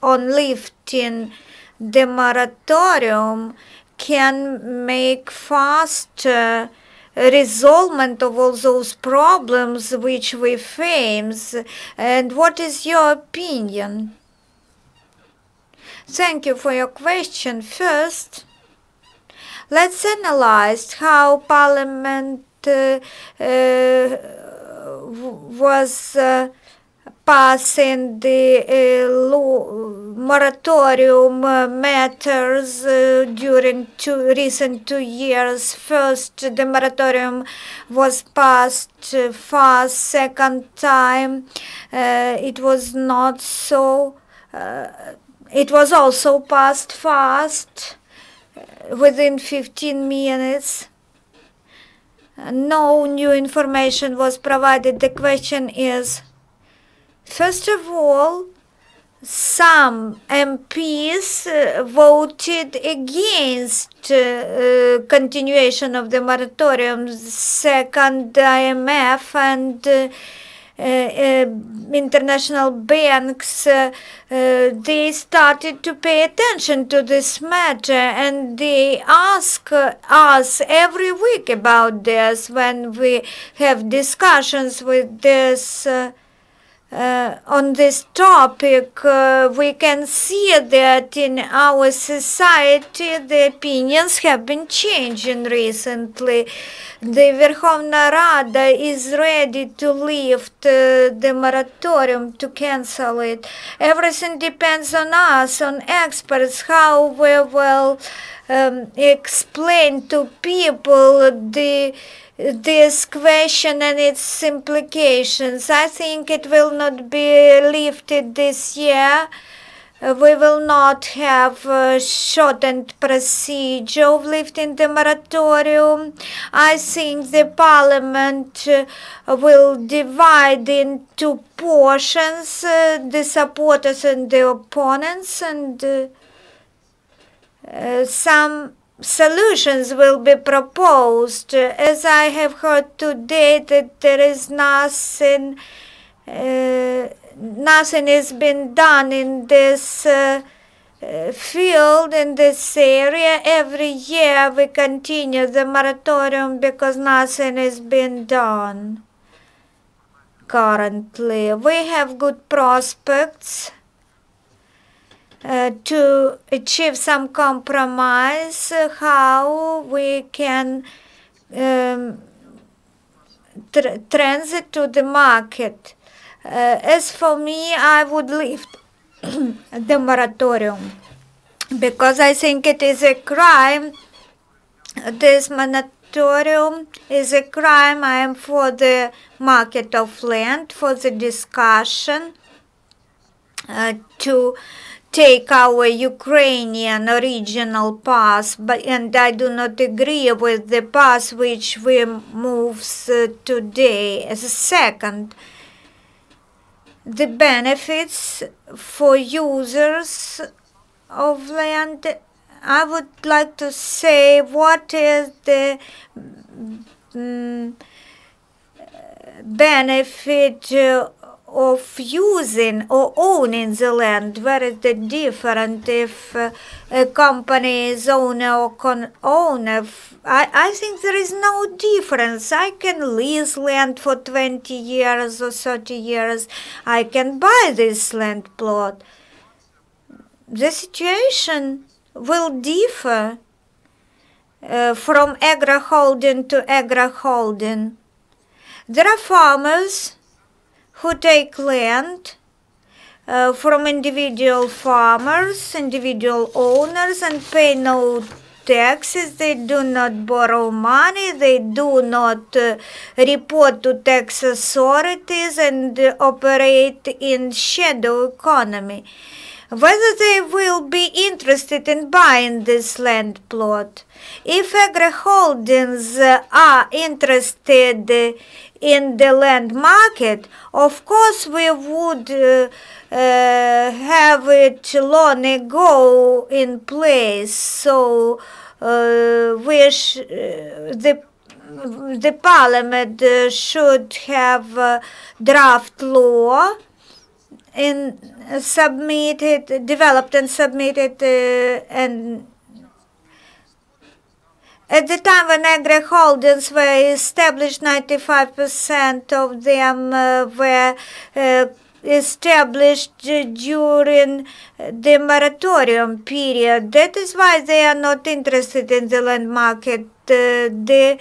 on lifting the moratorium can make faster resolvement of all those problems which we face. And what is your opinion? Thank you for your question. First, let's analyze how Parliament was passing the moratorium matters during recent 2 years. First, the moratorium was passed fast. Second time, it was not so. It was also passed fast, within 15 minutes. No new information was provided. The question is, first of all, some MPs voted against continuation of the moratorium. Second, IMF and international banks, they started to pay attention to this matter, and they ask us every week about this. When we have discussions with this on this topic, we can see that in our society the opinions have been changing recently. The Verkhovna Rada is ready to lift the moratorium, to cancel it. Everything depends on us, on experts, how we will explain to people this question and its implications. I think it will not be lifted this year. We will not have a shortened procedure of lifting the moratorium. I think the parliament will divide into portions the supporters and the opponents, and some solutions will be proposed. As I have heard today, that there is nothing has been done in this field, in this area. Every year we continue the moratorium because nothing has been done. Currently, we have good prospects to achieve some compromise, how we can transit to the market. As for me, I would lift the moratorium because I think it is a crime. This moratorium is a crime. I am for the market of land, for the discussion to take our Ukrainian original path, and I do not agree with the path which we moves today. As a second, the benefits for users of land, I would like to say what is the benefit of using or owning the land. Where is the difference if a company is owner or owner? I think there is no difference. I can lease land for 20 years or 30 years. I can buy this land plot. The situation will differ from agri-holding to agri-holding. There are farmers who take land from individual farmers, individual owners, and pay no taxes. They do not borrow money, they do not report to tax authorities, and operate in shadow economy. Whether they will be interested in buying this land plot. If agri-holdings are interested in the land market, of course we would have it long ago in place. So the parliament should have draft law developed and submitted, and at the time when agri-holdings were established, 95% of them were established during the moratorium period. That is why they are not interested in the land market. The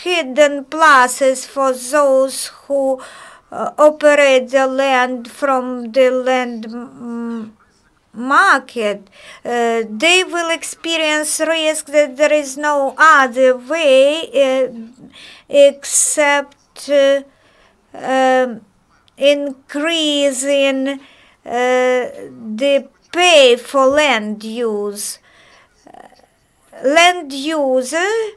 hidden pluses for those who operate the land from the land market, they will experience risk that there is no other way except increasing the pay for land use. Land user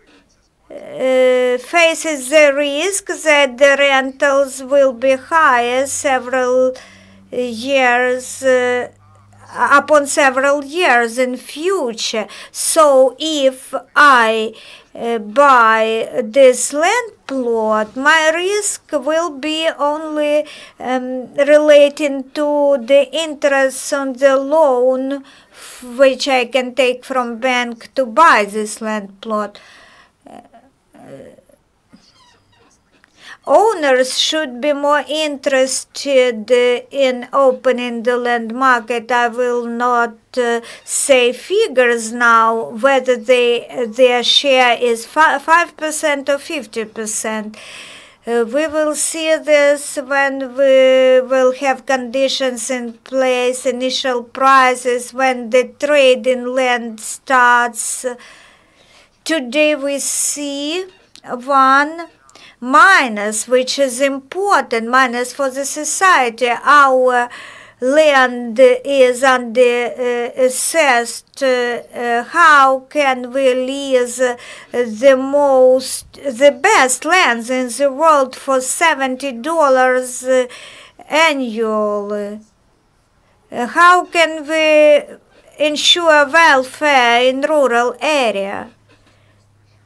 faces the risk that the rentals will be higher several years upon several years in future. So if I buy this land plot, my risk will be only relating to the interest on the loan which I can take from bank to buy this land plot. Owners should be more interested in opening the land market. I will not say figures now, whether their share is 5% or 50%. We will see this when we will have conditions in place, initial prices, when the trade in land starts. Today we see one minus, which is important, minus for the society. Our land is under assessed. How can we lease the best lands in the world for $70 annually? How can we ensure welfare in rural area?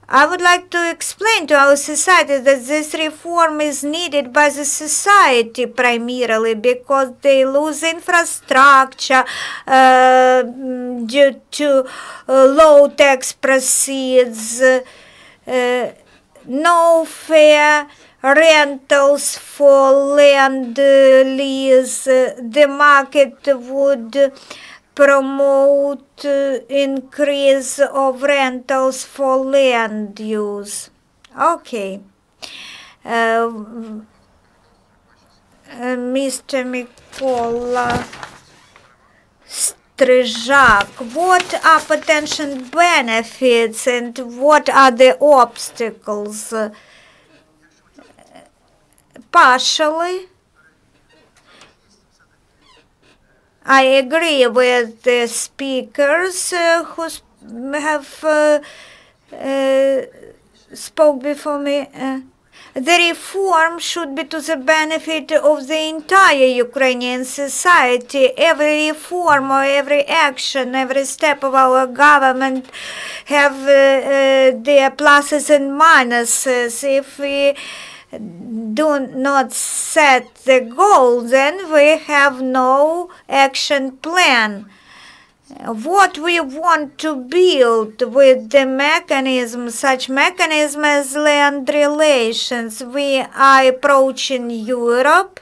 I would like to explain to our society that this reform is needed by the society primarily because they lose infrastructure due to low tax proceeds, no fair rentals for land lease. The market would promote increase of rentals for land use. Okay. Mr. Mykola Stryzhak, what are potential benefits and what are the obstacles? Partially, I agree with the speakers who have spoke before me. The reform should be to the benefit of the entire Ukrainian society. Every reform or every action, every step of our government have their pluses and minuses. If we do not set the goal, then we have no action plan. What we want to build with the mechanism, such mechanism as land relations, we are approaching Europe,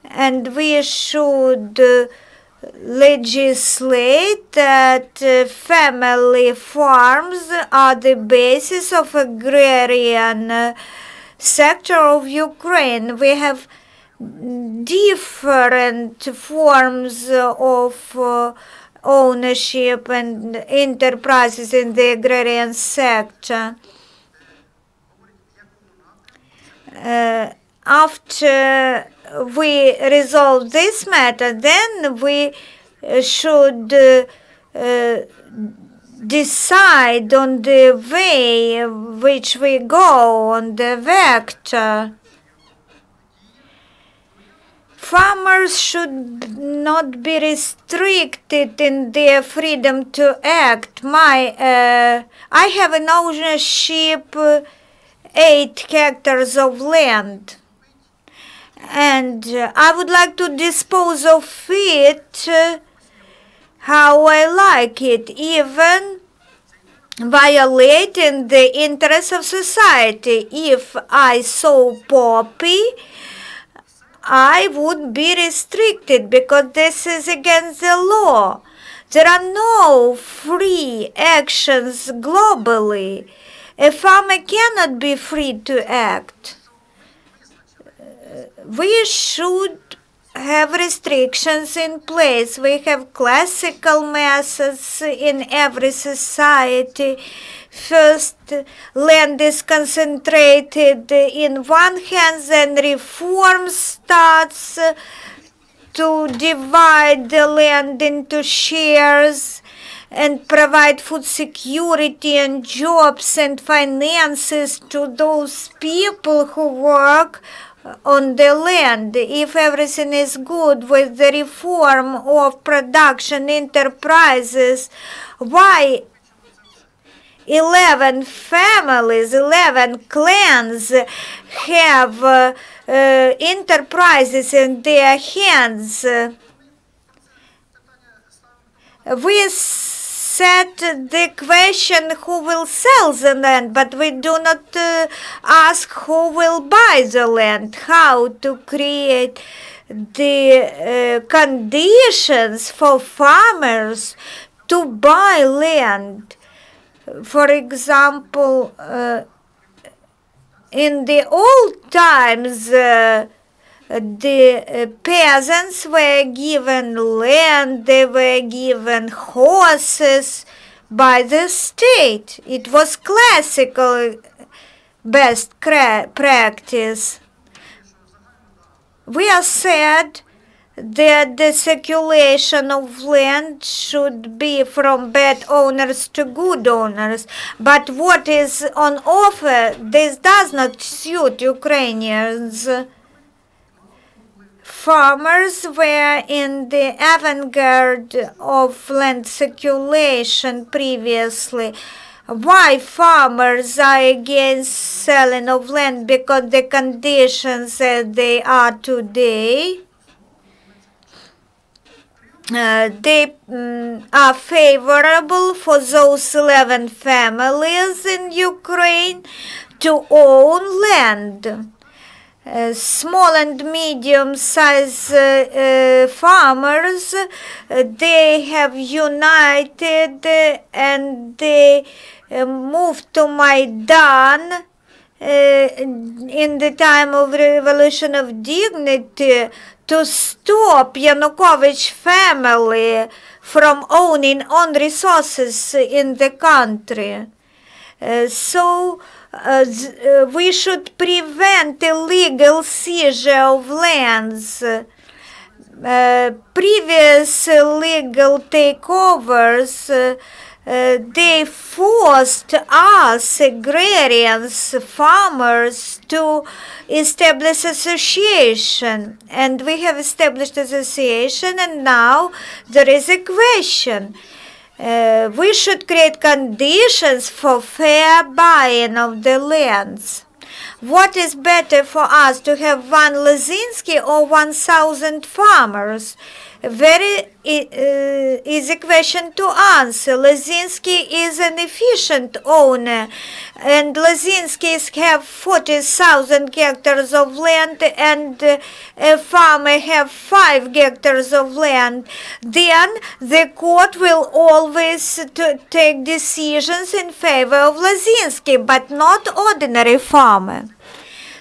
and we should legislate that family farms are the basis of agrarian sector of Ukraine. We have different forms of ownership and enterprises in the agrarian sector. After we resolve this matter, then we should decide on the way which we go, on the vector. Farmers should not be restricted in their freedom to act. I have an ownership 8 hectares of land, and I would like to dispose of it how I like it, even violating the interests of society. If I sow poppy, I would be restricted because this is against the law. There are no free actions globally. A farmer cannot be free to act. We should have restrictions in place. We have classical methods in every society. First, land is concentrated in one hand, then reform starts to divide the land into shares and provide food security and jobs and finances to those people who work on the land. If everything is good with the reform of production enterprises, why 11 families, 11 clans have enterprises in their hands? We set the question who will sell the land, but we do not ask who will buy the land, how to create the conditions for farmers to buy land. For example, in the old times, the peasants were given land, they were given horses by the state. It was classical best practice. We are said that the circulation of land should be from bad owners to good owners. But what is on offer, this does not suit Ukrainians. Farmers were in the avant-garde of land circulation previously. Why farmers are against selling of land? Because the conditions as they are today they are favorable for those 11 families in Ukraine to own land. Small and medium-sized farmers, they have united and they moved to Maidan in the time of Revolution of Dignity to stop Yanukovych family from owning own resources in the country. We should prevent illegal seizure of lands. Previous illegal takeovers they forced us, agrarians, farmers, to establish association. And we have established association, and now there is a question. We should create conditions for fair buying of the lands. What is better for us, to have one Lyvchny or 1,000 farmers? Very easy question to answer. Lyvchny is an efficient owner, and Lyvchny's have 40,000 hectares of land, and a farmer have 5 hectares of land. Then the court will always take decisions in favor of Lyvchny, but not ordinary farmer.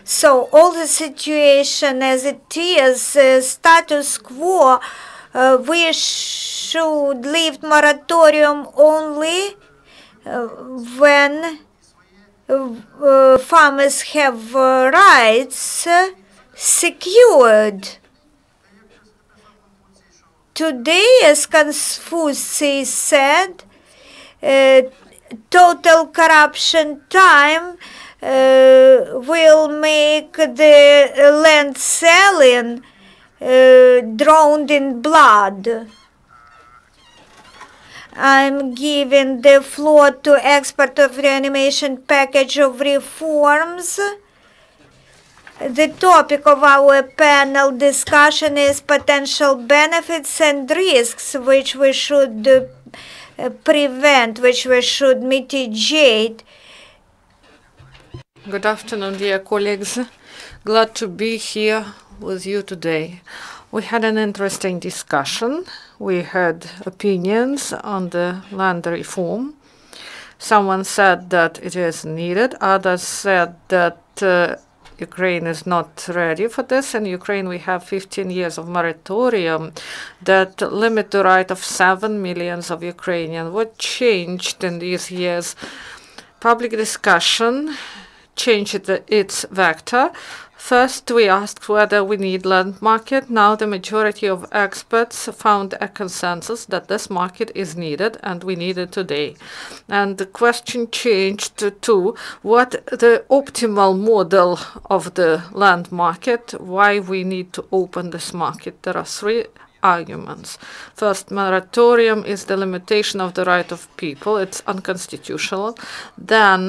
So all the situation as it is, status quo, we should lift moratorium only when farmers have rights secured. Today, as Confucius said, total corruption time will make the land selling drowned in blood. I'm giving the floor to expert of Reanimation Package of Reforms. The topic of our panel discussion is potential benefits and risks which we should prevent, which we should mitigate. Good afternoon, dear colleagues. Glad to be here with you today. We had an interesting discussion. We heard opinions on the land reform. Someone said that it is needed. Others said that Ukraine is not ready for this. In Ukraine, we have 15 years of moratorium that limit the right of 7 million of Ukrainians. What changed in these years? Public discussion changed its vector. First, we asked whether we need land market. Now the majority of experts found a consensus that this market is needed, and we need it today. And the question changed to what the optimal model of the land market, why we need to open this market. There are 3 arguments. First, moratorium is the limitation of the right of people. It's unconstitutional. Then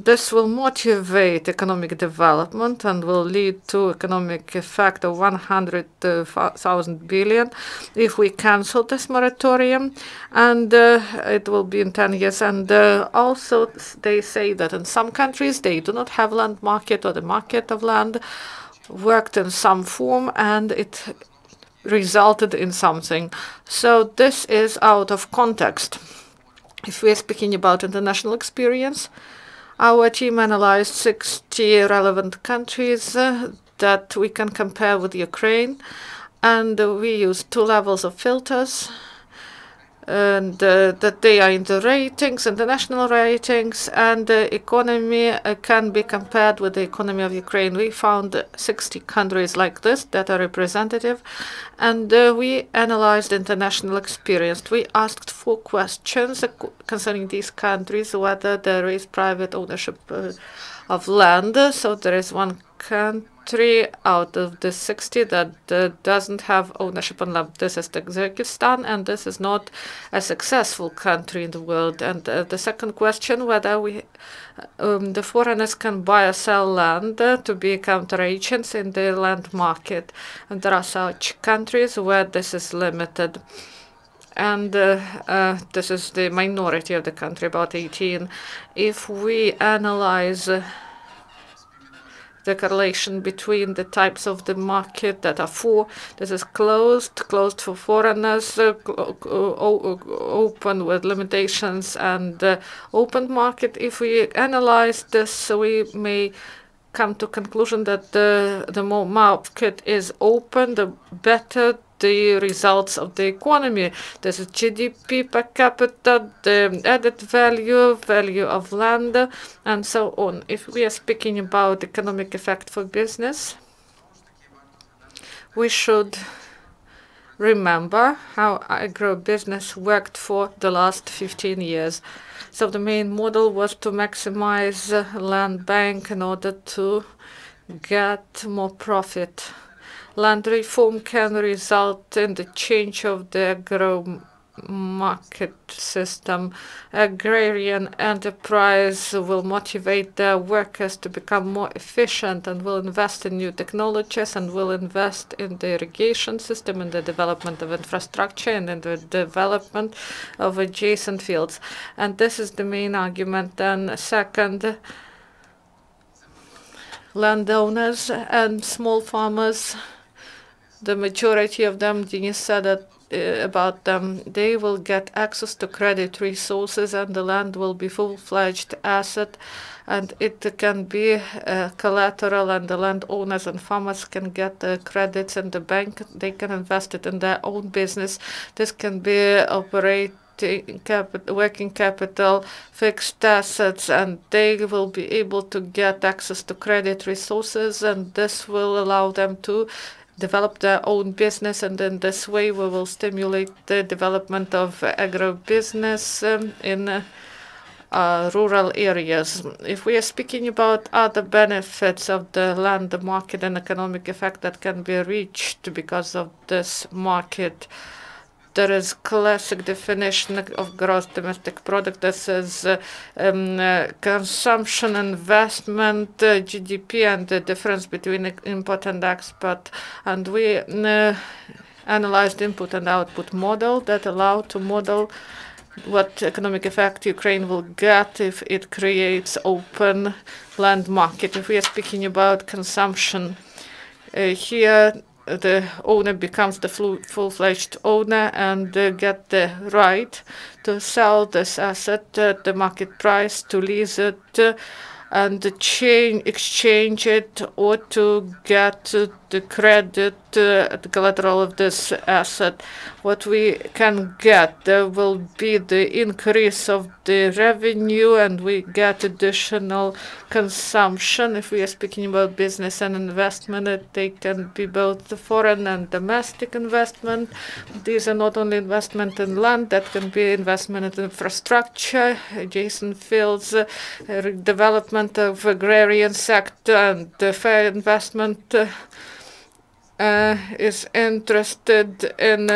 this will motivate economic development and will lead to economic effect of 100,000 billion if we cancel this moratorium, and it will be in 10 years. And also they say that in some countries they do not have land market, or the market of land worked in some form and it resulted in something. So this is out of context. If we're speaking about international experience, our team analyzed 60 relevant countries that we can compare with Ukraine, and we used 2 levels of filters, and that they are in the ratings, international ratings, and the economy can be compared with the economy of Ukraine. We found 60 countries like this that are representative, and we analyzed international experience. We asked 4 questions concerning these countries: whether there is private ownership of land. So there is one country country out of the 60 that doesn't have ownership on land. This is Tajikistan, and this is not a successful country in the world. And the second question, whether the foreigners can buy or sell land to be counteragents in the land market. And there are such countries where this is limited. And this is the minority of the country, about 18. If we analyze the correlation between the types of the market that are this is closed for foreigners, open with limitations, and open market. If we analyze this, we may come to conclusion that the more market is open, the better the results of the economy. This is GDP per capita, the added value of land, and so on. If we are speaking about economic effect for business, we should remember how agribusiness worked for the last 15 years. So the main model was to maximize land bank in order to get more profit. Land reform can result in the change of the agro-market system. Agrarian enterprise will motivate their workers to become more efficient and will invest in new technologies and will invest in the irrigation system, in the development of infrastructure, and in the development of adjacent fields. And this is the main argument. And second, landowners and small farmers, the majority of them, Denis said that about them, they will get access to credit resources and the land will be full-fledged asset and it can be collateral, and the landowners and farmers can get the credits in the bank. They can invest it in their own business. This can be working capital, fixed assets, and they will be able to get access to credit resources, and this will allow them to develop their own business, and in this way we will stimulate the development of agribusiness in rural areas. If we are speaking about other benefits of the land market and economic effect that can be reached because of this market, there is classic definition of gross domestic product that says consumption, investment, GDP, and the difference between import and export. And we analyzed input and output model that allowed to model what economic effect Ukraine will get if it creates open land market. If we are speaking about consumption, here the owner becomes the full-fledged owner and get the right to sell this asset at the market price, to lease it, and exchange it, or to get the credit, the collateral of this asset. What we can get, there will be the increase of the revenue, and we get additional consumption. If we are speaking about business and investment, they can be both the foreign and domestic investment. These are not only investment in land, that can be investment in infrastructure, adjacent fields, development of agrarian sector, and the fair investment is interested in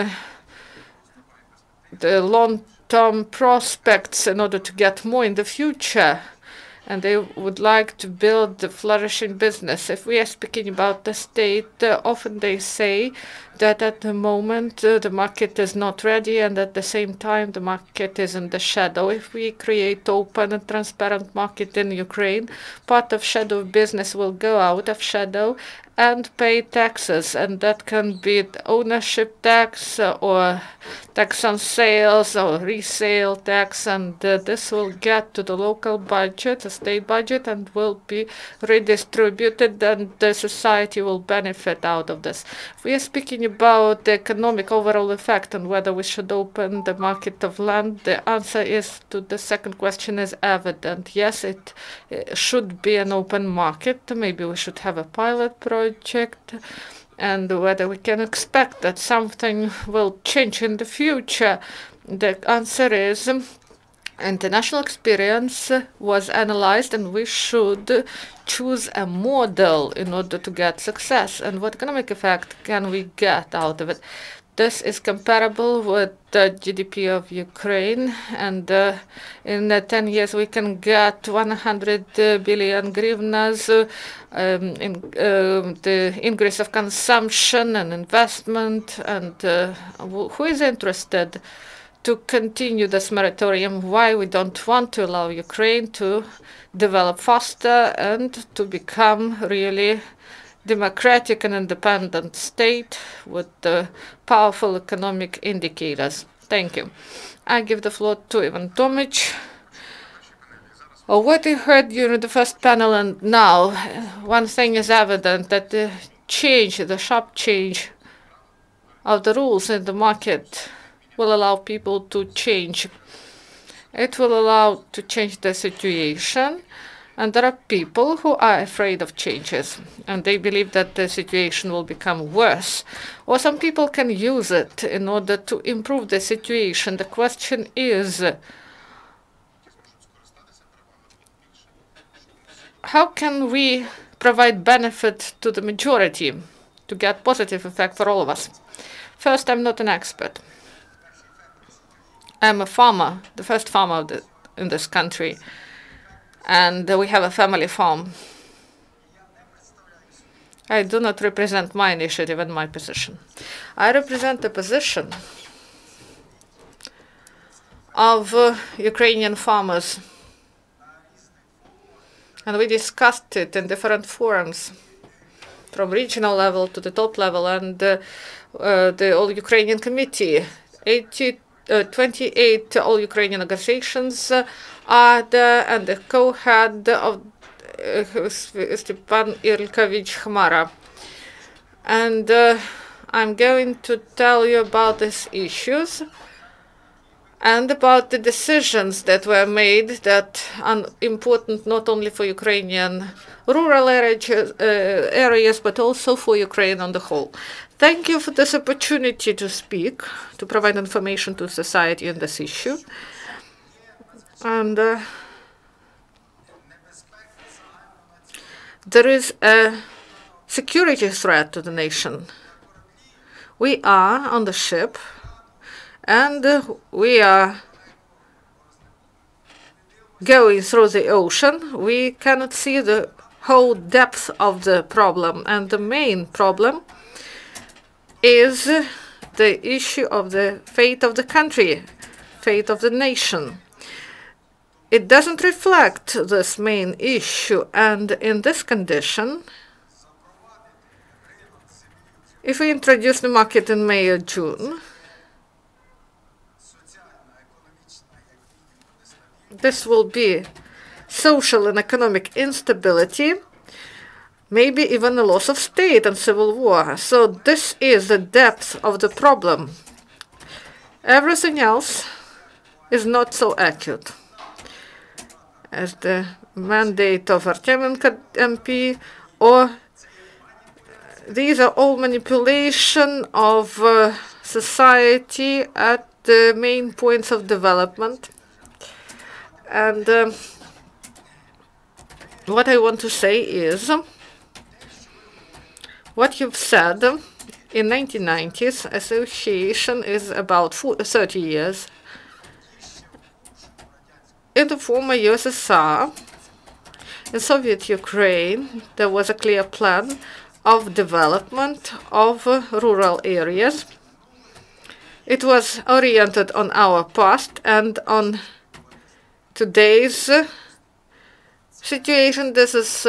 the long-term prospects in order to get more in the future, and they would like to build the flourishing business. If we are speaking about the state, often they say that at the moment the market is not ready, and at the same time the market is in the shadow. If we create open and transparent market in Ukraine, part of shadow business will go out of shadow and pay taxes, and that can be the ownership tax or tax on sales or resale tax, and this will get to the local budget, the state budget, and will be redistributed, and the society will benefit out of this. If we are speaking about the economic overall effect and whether we should open the market of land, the answer is to the second question is evident. Yes, it should be an open market. Maybe we should have a pilot project, and whether we can expect that something will change in the future. The answer is International experience was analyzed, and we should choose a model in order to get success. And what economic effect can we get out of it? This is comparable with the GDP of Ukraine, and in 10 years we can get 100 billion hryvnias, the increase of consumption and investment, and who is interested to continue this moratorium? Why we don't want to allow Ukraine to develop faster and to become really democratic and independent state with powerful economic indicators. Thank you. I give the floor to Ivan Tomic. What you heard during the first panel and now, one thing is evident, that the sharp change of the rules in the market will allow people to change. It will allow to change the situation. And there are people who are afraid of changes, and they believe that the situation will become worse. Or some people can use it in order to improve the situation. The question is, how can we provide benefit to the majority to get positive effect for all of us? First, I'm not an expert. I'm a farmer, the first farmer in this country. And we have a family farm. I do not represent my initiative and my position. I represent the position of Ukrainian farmers. And we discussed it in different forums, from regional level to the top level, and the All-Ukrainian Committee. 28 All-Ukrainian organizations are there, and the co-head of Stepan Ilkovich Khmara. And I'm going to tell you about these issues and about the decisions that were made that are important not only for Ukrainian rural areas, but also for Ukraine on the whole. Thank you for this opportunity to speak, to provide information to society on this issue. And there is a security threat to the nation. We are on the ship, and we are going through the ocean. We cannot see the whole depth of the problem, and the main problem is the issue of the fate of the country, fate of the nation. It doesn't reflect this main issue, and in this condition, if we introduce the market in May or June, this will be social and economic instability, maybe even a loss of state and civil war. So this is the depth of the problem. Everything else is not so acute. As the mandate of Artemenko MP, or these are all manipulation of society at the main points of development. And what I want to say is, what you've said, in 1990s, association is about 30 years. In the former USSR, in Soviet Ukraine, there was a clear plan of development of rural areas. It was oriented on our past and on today's situation. This is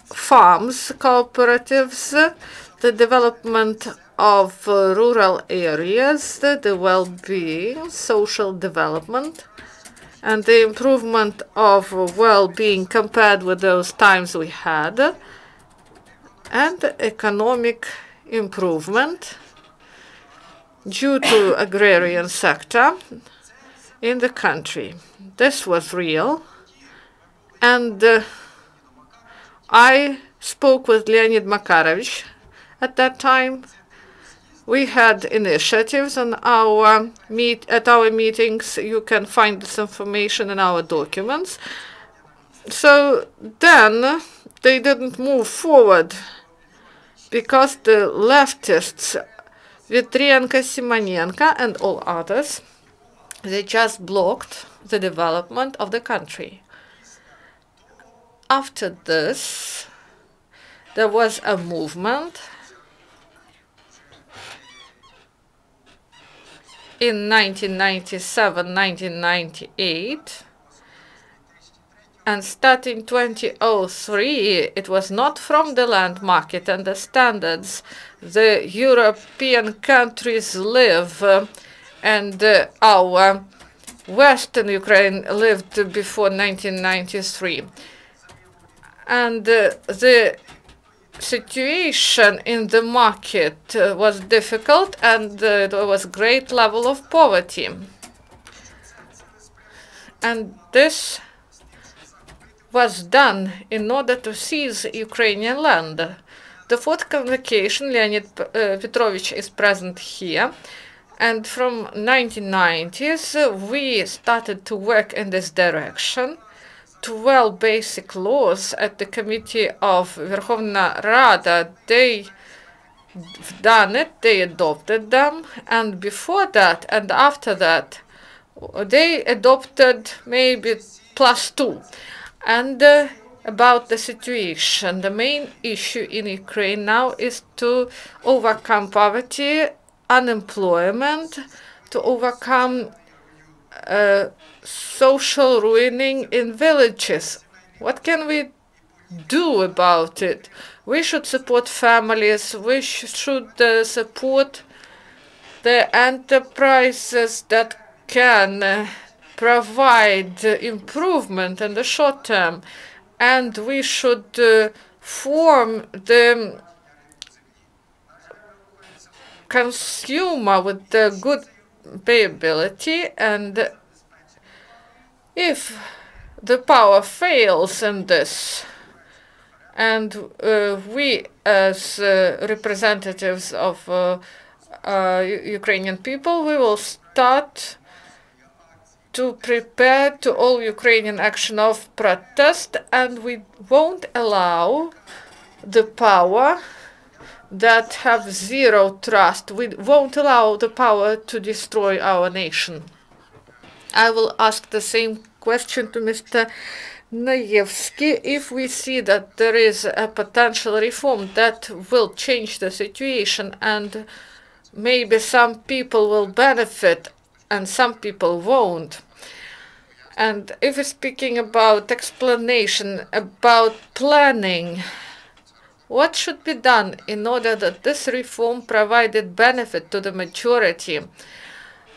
farms, cooperatives, the development of rural areas, the well-being, social development, and the improvement of well-being compared with those times we had, and economic improvement due to agrarian sector in the country. This was real, and I spoke with Leonid Makarovich at that time, We had initiatives on our at our meetings. You can find this information in our documents. So then they didn't move forward because the leftists, Vitrenko, Simonenko, and all others, they just blocked the development of the country. After this, there was a movement in 1997, 1998, and starting 2003, it was not from the land market and the standards the European countries live and our Western Ukraine lived before 1993. And the situation in the market was difficult, and there was great level of poverty. And this was done in order to seize Ukrainian land. The fourth convocation, Leonid Petrovich is present here, and from 1990s we started to work in this direction. 12 basic laws at the Committee of Verkhovna Rada, they've done it, they adopted them, and before that and after that they adopted maybe +2. And about the situation, the main issue in Ukraine now is to overcome poverty, unemployment, to overcome social ruining in villages. What can we do about it? We should support families, we should support the enterprises that can provide improvement in the short term, and we should form the consumer with the good payability, and if the power fails in this, and we as representatives of Ukrainian people, we will start to prepare to all Ukrainian action of protest, and we won't allow the power that have zero trust. We won't allow the power to destroy our nation. I will ask the same question to Mr. Lyvchky. If we see that there is a potential reform that will change the situation and maybe some people will benefit and some people won't. And if we're speaking about explanation, about planning, what should be done in order that this reform provided benefit to the majority,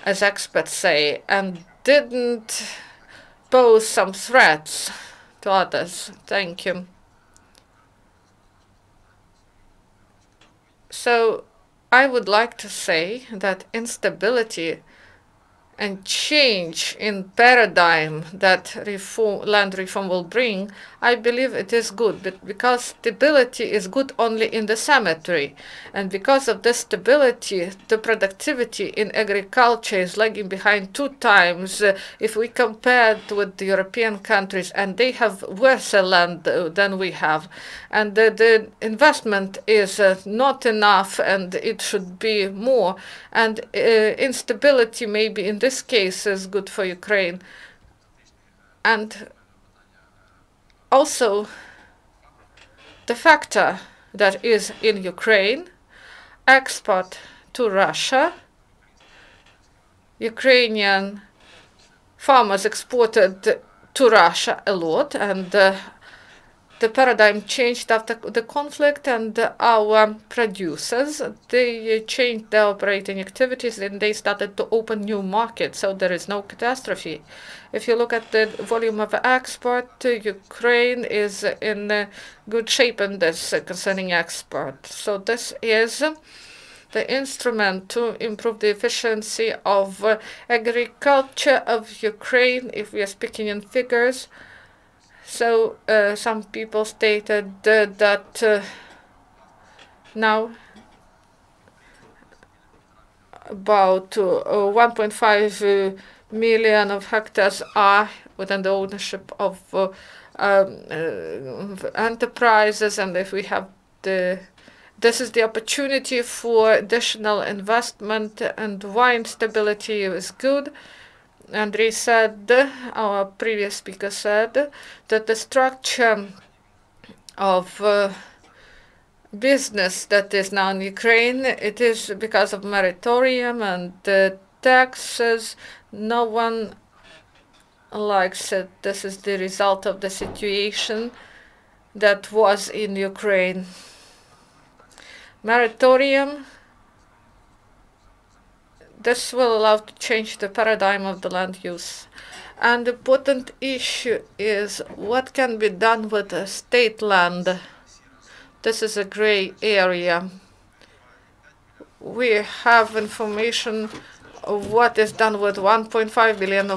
as experts say, and didn't pose some threats to others? Thank you. So I would like to say that instability and change in paradigm that land reform will bring, I believe it is good, but because stability is good only in the cemetery, and because of this stability, the productivity in agriculture is lagging behind 2 times if we compare it with the European countries, and they have worse land than we have, and the investment is not enough, and it should be more, and instability maybe in this case is good for Ukraine. And also the factor that is in Ukraine, export to Russia. Ukrainian farmers exported to Russia a lot, and the paradigm changed after the conflict, and our producers, they changed their operating activities and they started to open new markets, so there is no catastrophe. If you look at the volume of export, Ukraine is in good shape in this concerning export. So this is the instrument to improve the efficiency of agriculture of Ukraine, if we are speaking in figures. So some people stated that now about 1.5 million of hectares are within the ownership of enterprises, and if we have this is the opportunity for additional investment, and wine stability is good. Andrii said, our previous speaker said, that the structure of business that is now in Ukraine, it is because of moratorium and the taxes. No one likes it. This is the result of the situation that was in Ukraine. Moratorium, this will allow to change the paradigm of the land use. And the important issue is what can be done with the state land. This is a gray area. We have information of what is done with 1.5 billion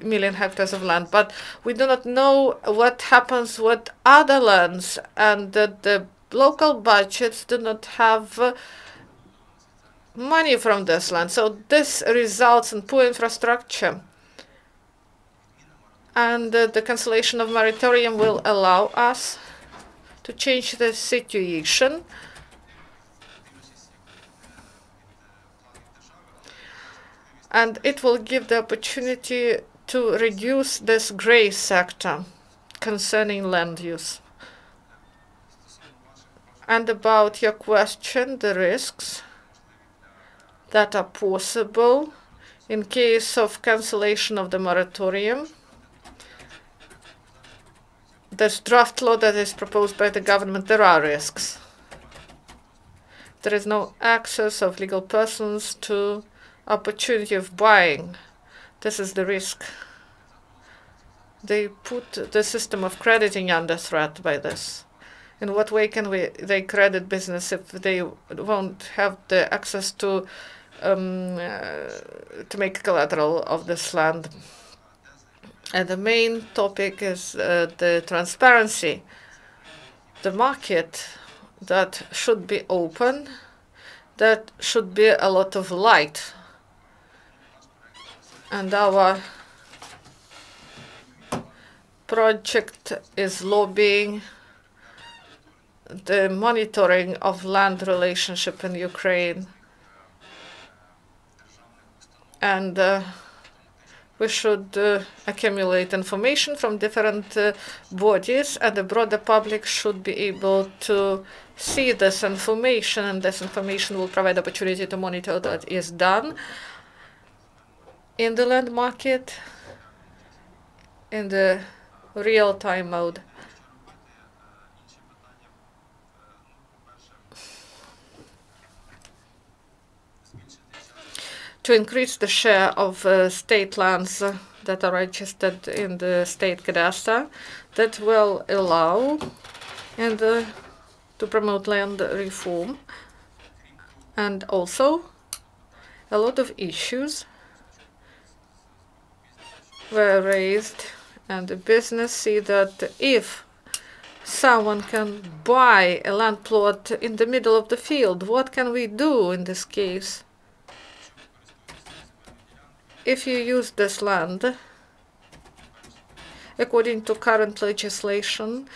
million hectares of land, but we do not know what happens with other lands, and that the local budgets do not have money from this land. So this results in poor infrastructure. And the cancellation of moratorium will allow us to change the situation. And it will give the opportunity to reduce this gray sector concerning land use. And about your question, the risks that are possible in case of cancellation of the moratorium. This draft law that is proposed by the government, there are risks. There is no access of legal persons to opportunity of buying. This is the risk. They put the system of crediting under threat by this. In what way can they credit business if they won't have the access to make collateral of this land? And the main topic is the transparency. The market that should be open, that should be a lot of light. And our project is lobbying the monitoring of land relationship in Ukraine. And we should accumulate information from different bodies, and the broader public should be able to see this information, and this information will provide opportunity to monitor that is done in the land market in the real-time mode. To increase the share of state lands that are registered in the state cadastre, that will allow and to promote land reform. And also, a lot of issues were raised, and the business see that if someone can buy a land plot in the middle of the field, what can we do in this case? If you use this land, according to current legislation,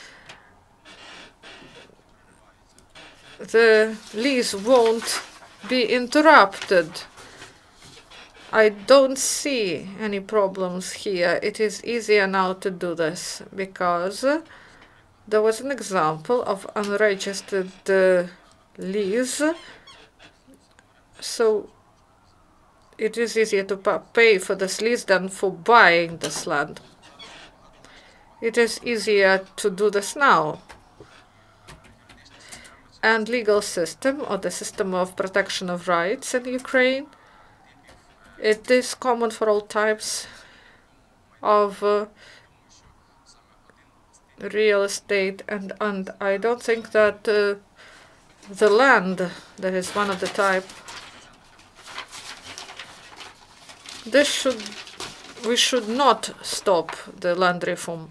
the lease won't be interrupted. I don't see any problems here. It is easier now to do this because there was an example of unregistered lease. So it is easier to pay for this lease than for buying this land. It is easier to do this now. And legal system, or the system of protection of rights in Ukraine, it is common for all types of real estate, and I don't think that the land that is one of the type, we should not stop the land reform.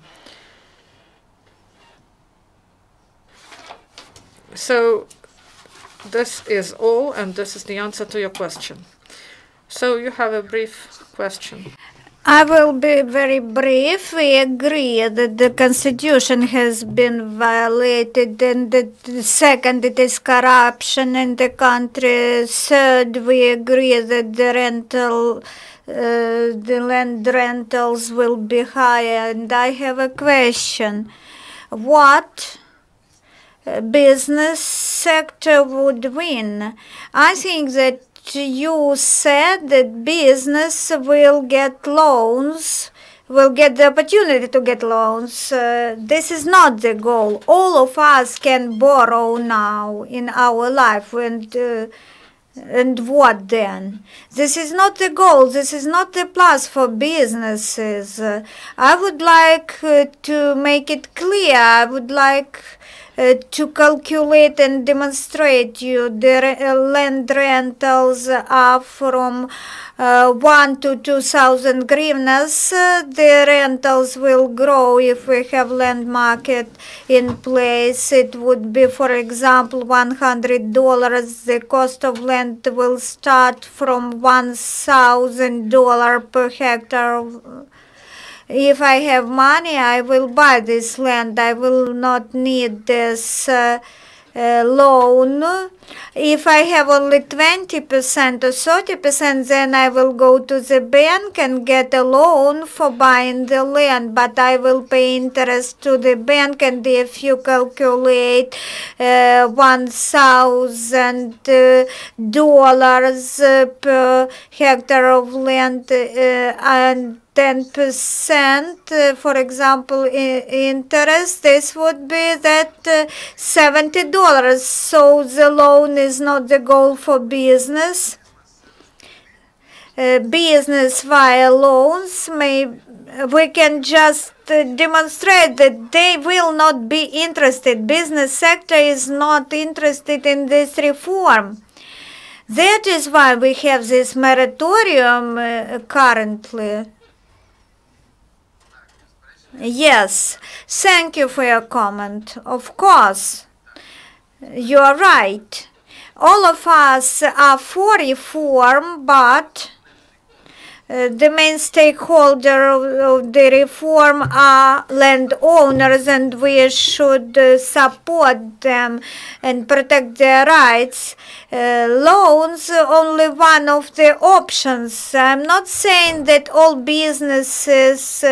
So This is all, and this is the answer to your question. So you have a brief question. I will be very brief. We agree that the constitution has been violated, and the second, it is corruption in the country. Third, we agree that the land rentals will be higher. And I have a question. What business sector would win? I think that you said that business will get loans, will get the opportunity to get loans. This is not the goal. All of us can borrow now in our life, and what then? This is not the goal. This is not the plus for businesses. I would like to make it clear. I would like to calculate and demonstrate you the land rentals are from 1 to 2,000 hryvnias. The rentals will grow if we have land market in place. It would be, for example, $100. The cost of land will start from $1,000 per hectare. If I have money, I will buy this land. I will not need this loan. If I have only 20% or 30%, then I will go to the bank and get a loan for buying the land, but I will pay interest to the bank, and if you calculate $1,000 per hectare of land and 10%, for example, interest, this would be that $70. So the loan is not the goal for business. Business via loans, we can just demonstrate that they will not be interested. Business sector is not interested in this reform. That is why we have this moratorium currently. Yes, thank you for your comment. Of course, you are right. All of us are for reform, but the main stakeholder of the reform are landowners, and we should support them and protect their rights. Loans only one of the options. I'm not saying that all businesses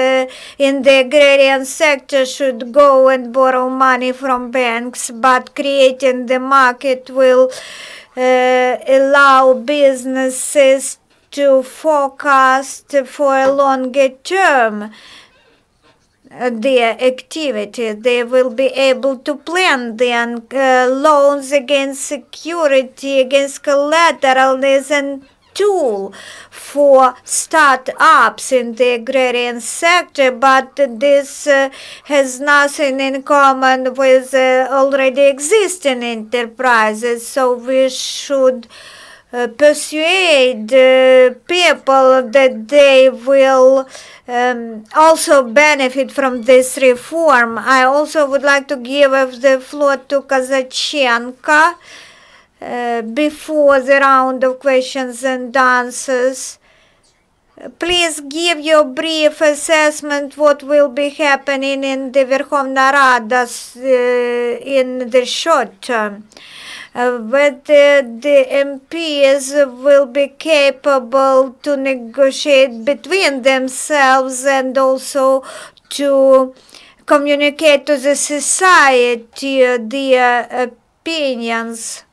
in the agrarian sector should go and borrow money from banks, but creating the market will allow businesses to forecast for a longer term their activity. They will be able to plan their loans against security, against collateral is a tool for start-ups in the agrarian sector, but this has nothing in common with already existing enterprises. So we should persuade people that they will also benefit from this reform. I also would like to give the floor to Ivchenko before the round of questions and answers. Please give your brief assessment what will be happening in the Verkhovna Rada in the short term. Whether the MPs will be capable to negotiate between themselves and also to communicate to the society their opinions.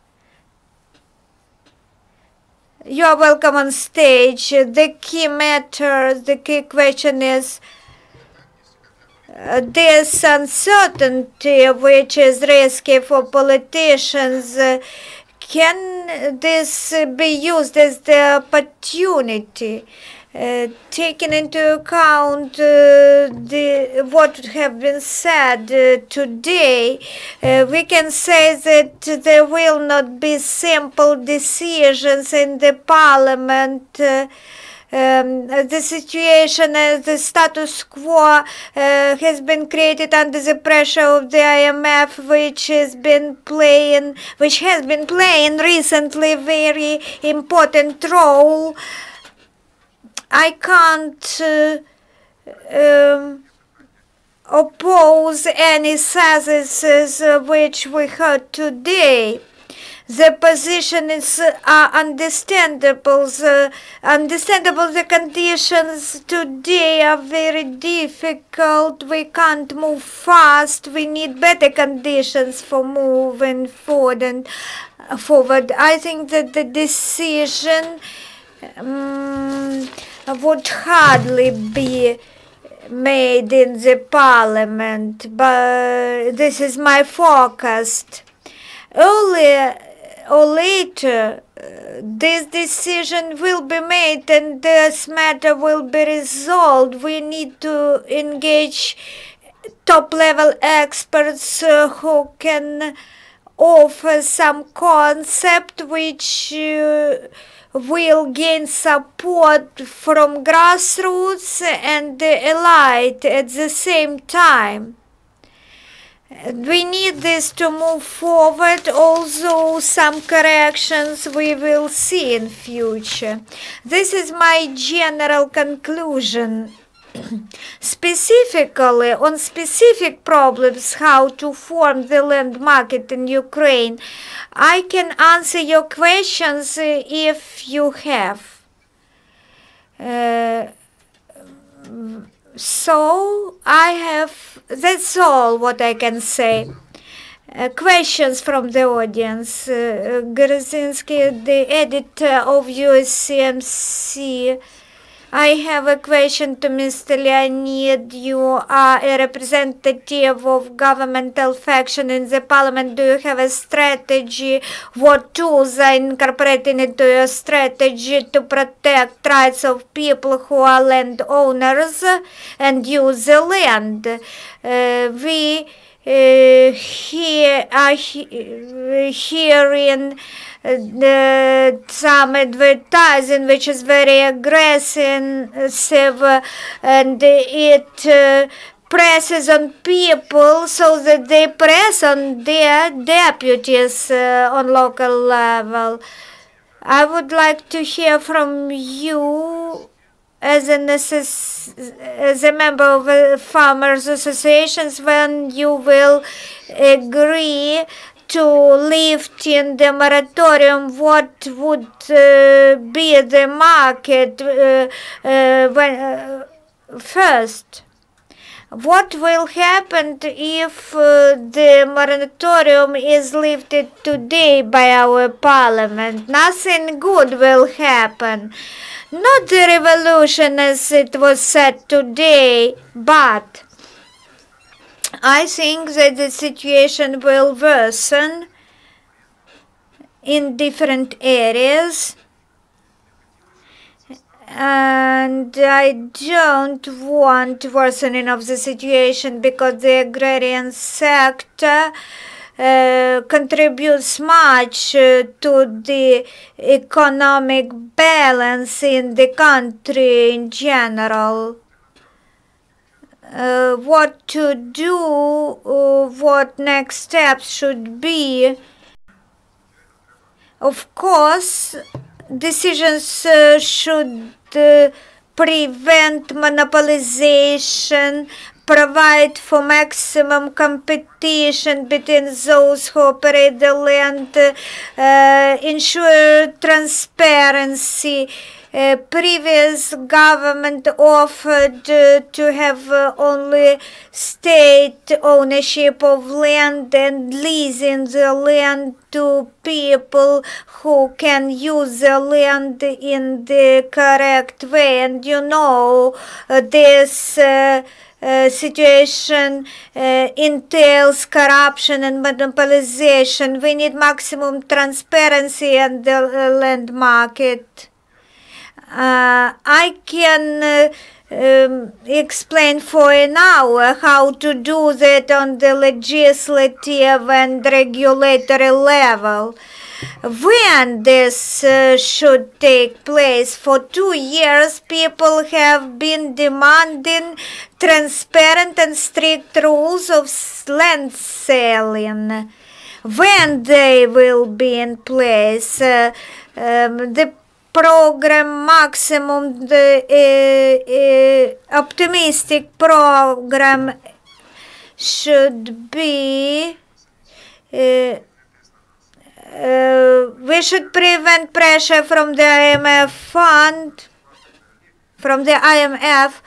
You are welcome on stage. The key matter, the key question is this uncertainty which is risky for politicians. Can this be used as the opportunity? Taking into account what have been said today, we can say that there will not be simple decisions in the parliament the situation, the status quo has been created under the pressure of the IMF, which has been playing recently very important role. I can't oppose any theses which we heard today. The positions are understandable. The conditions today are very difficult. We can't move fast. We need better conditions for moving forward. I think that the decision would hardly be made in the parliament, but this is my forecast. Earlier or later, this decision will be made and this matter will be resolved. We need to engage top-level experts who can offer some concept which will gain support from grassroots and the elite at the same time. We need this to move forward, although some corrections we will see in future. This is my general conclusion. Specifically, on specific problems, how to form the land market in Ukraine, I can answer your questions if you have. So that's all what I can say. Questions from the audience. Grzinski, the editor of UCMC. I have a question to Mr. Leonid. You are a representative of governmental faction in the parliament. Do you have a strategy? What tools are incorporated into your strategy to protect rights of people who are landowners and use the land? We are hearing some advertising which is very aggressive and it presses on people so that they press on their deputies on local level. I would like to hear from you as a member of farmers associations when you will agree to lift in the moratorium. What would be the market first? What will happen if the moratorium is lifted today by our parliament? Nothing good will happen. Not the revolution as it was said today, but I think that the situation will worsen in different areas, and I don't want worsening of the situation because the agrarian sector contributes much to the economic balance in the country in general. What to do, what next steps should be. Of course, decisions should prevent monopolization, provide for maximum competition between those who operate the land, ensure transparency. Previous government offered to have only state ownership of land and leasing the land to people who can use the land in the correct way. And you know, this situation entails corruption and monopolization. We need maximum transparency in the land market. I can explain for an hour how to do that on the legislative and regulatory level. when this should take place. For 2 years, people have been demanding transparent and strict rules of land selling. When they will be in place, the program maximum, the optimistic program should be, we should prevent pressure from the IMF fund, from the IMF.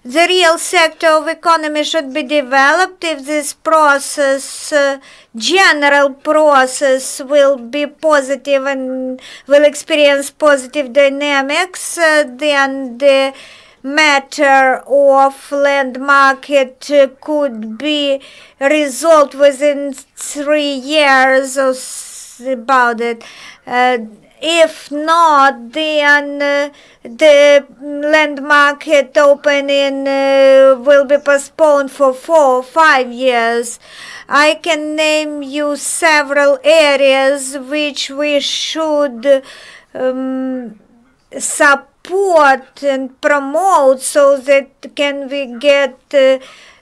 The real sector of economy should be developed. If this process, general process, will be positive and will experience positive dynamics, then the matter of land market could be resolved within 3 years or about it. If not, then the land market opening will be postponed for 4 or 5 years. I can name you several areas which we should support and promote so that can we get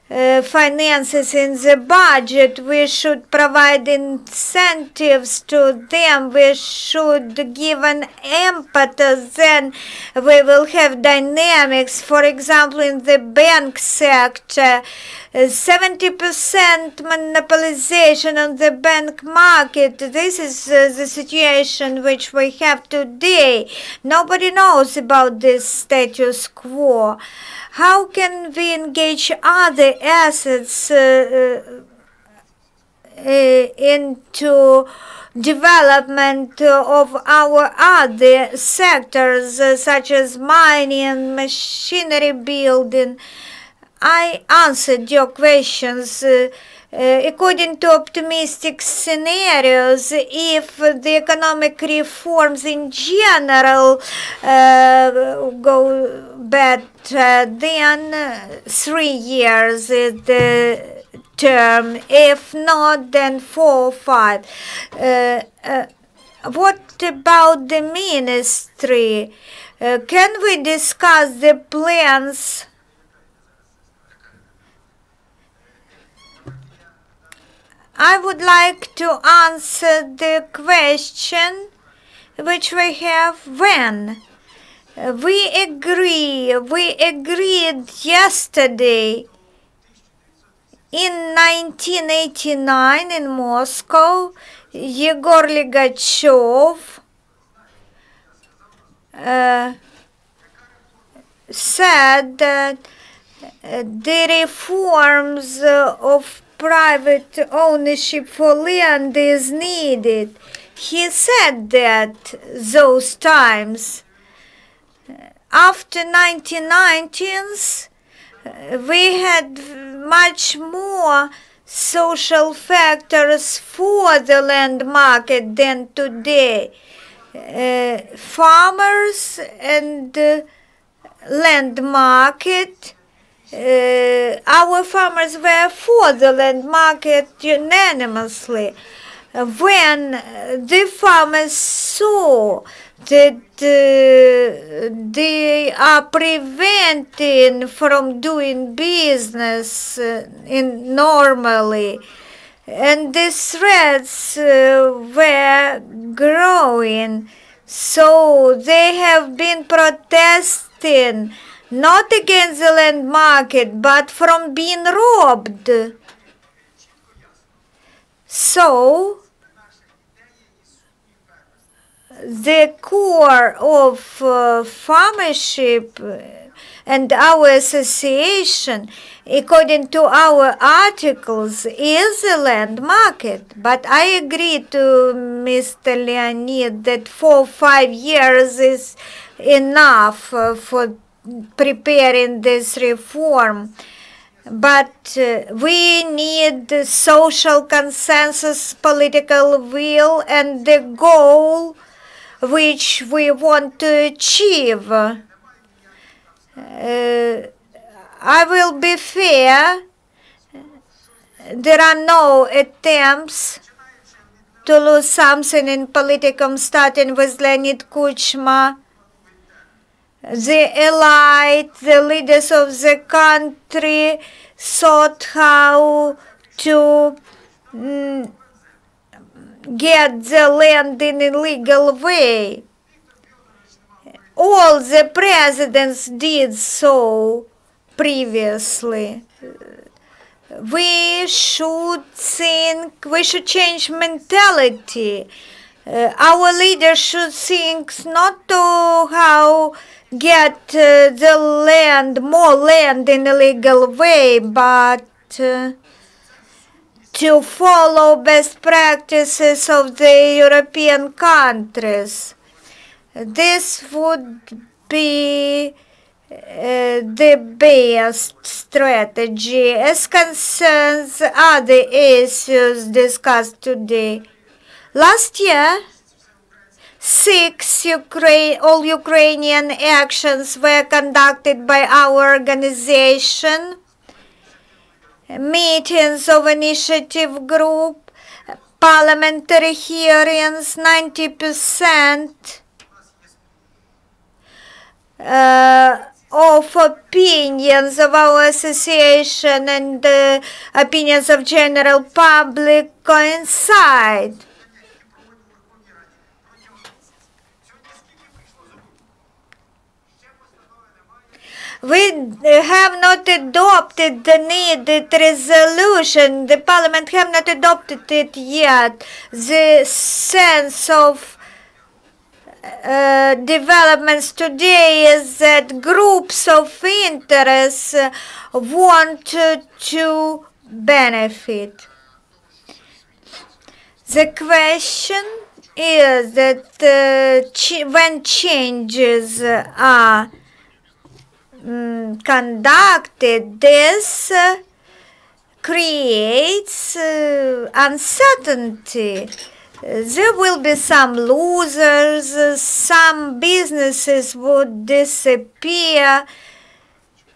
finances in the budget. We should provide incentives to them. We should give an impetus. Then we will have dynamics. For example, in the bank sector, 70% monopolization on the bank market. This is the situation which we have today. Nobody knows about this status quo. How can we engage other assets into development of our other sectors, such as mining, machinery building? I answered your questions. According to optimistic scenarios, if the economic reforms in general go better, then 3 years is the term. If not, then 4 or 5. What about the ministry? Can we discuss the plans? I would like to answer the question which we have when. We agreed yesterday in 1989 in Moscow. Yegor Ligachev said that the reforms of private ownership for land is needed. He said that those times. After 1990s, we had much more social factors for the land market than today. Farmers and land market. Our farmers were for the land market unanimously. When the farmers saw that they are preventing from doing business normally, and the threats were growing, so they have been protesting not against the land market, but from being robbed. So, the core of farmership and our association, according to our articles, is the land market. But I agree to Mr. Leonid that 4 or 5 years is enough for preparing this reform. But we need social consensus, political will, and the goal which we want to achieve. I will be fair. There are no attempts to lose something in political, starting with Leonid Kuchma. The elite, the leaders of the country thought how to get the land in a legal way. All the presidents did so previously. We should change mentality. Our leaders should think not to how get the land, more land in a legal way, but to follow best practices of the European countries. This would be the best strategy as concerns other issues discussed today. Last year, 6 all-Ukrainian actions were conducted by our organization, meetings of initiative group, parliamentary hearings, 90% of opinions of our association and opinions of general public coincide. We have not adopted the needed resolution. The parliament have not adopted it yet. The sense of developments today is that groups of interest want to benefit. The question is that when changes are conducted, this creates uncertainty. There will be some losers, some businesses would disappear.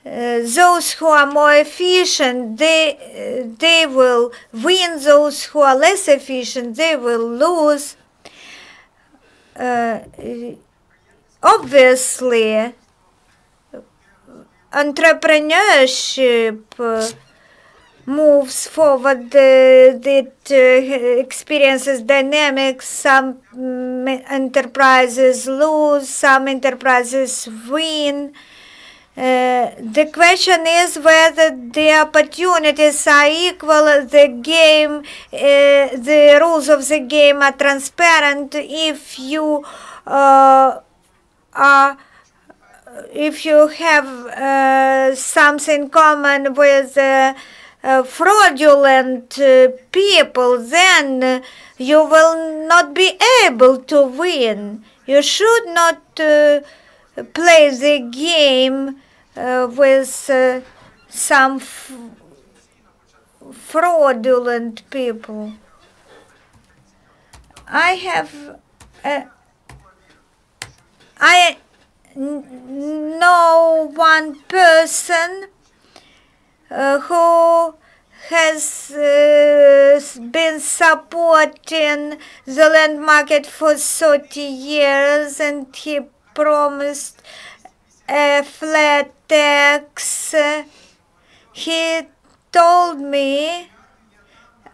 Those who are more efficient, they will win. Those who are less efficient, they will lose. Obviously, entrepreneurship moves forward, it experiences dynamics. Some enterprises lose, some enterprises win. The question is whether the opportunities are equal, the game, the rules of the game are transparent. If you have something common with fraudulent people, then you will not be able to win. You should not play the game with some fraudulent people. I know one person who has been supporting the land market for 30 years, and he promised a flat tax. He told me,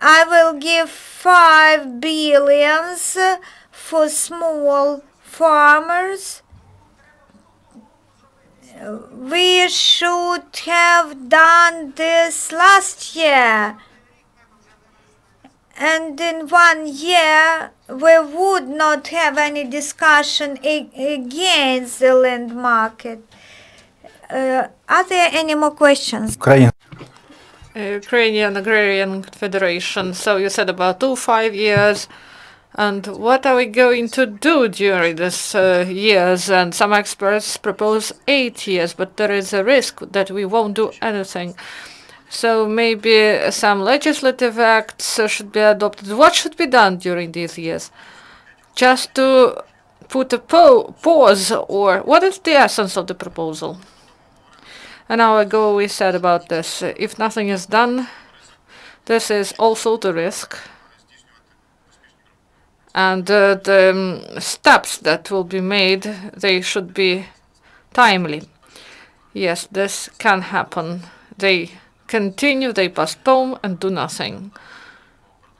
I will give 5 billion for small farmers. We should have done this last year, and in 1 year we would not have any discussion against the land market. Are there any more questions? Ukrainian Agrarian Federation. So you said about 5 years. And what are we going to do during this years? And some experts propose 8 years, but there is a risk that we won't do anything. So maybe some legislative acts should be adopted. What should be done during these years? Just to put a pause, or what is the essence of the proposal? An hour ago we said about this. If nothing is done, this is also the risk And the steps that will be made, they should be timely. Yes, this can happen. They continue, they postpone and do nothing.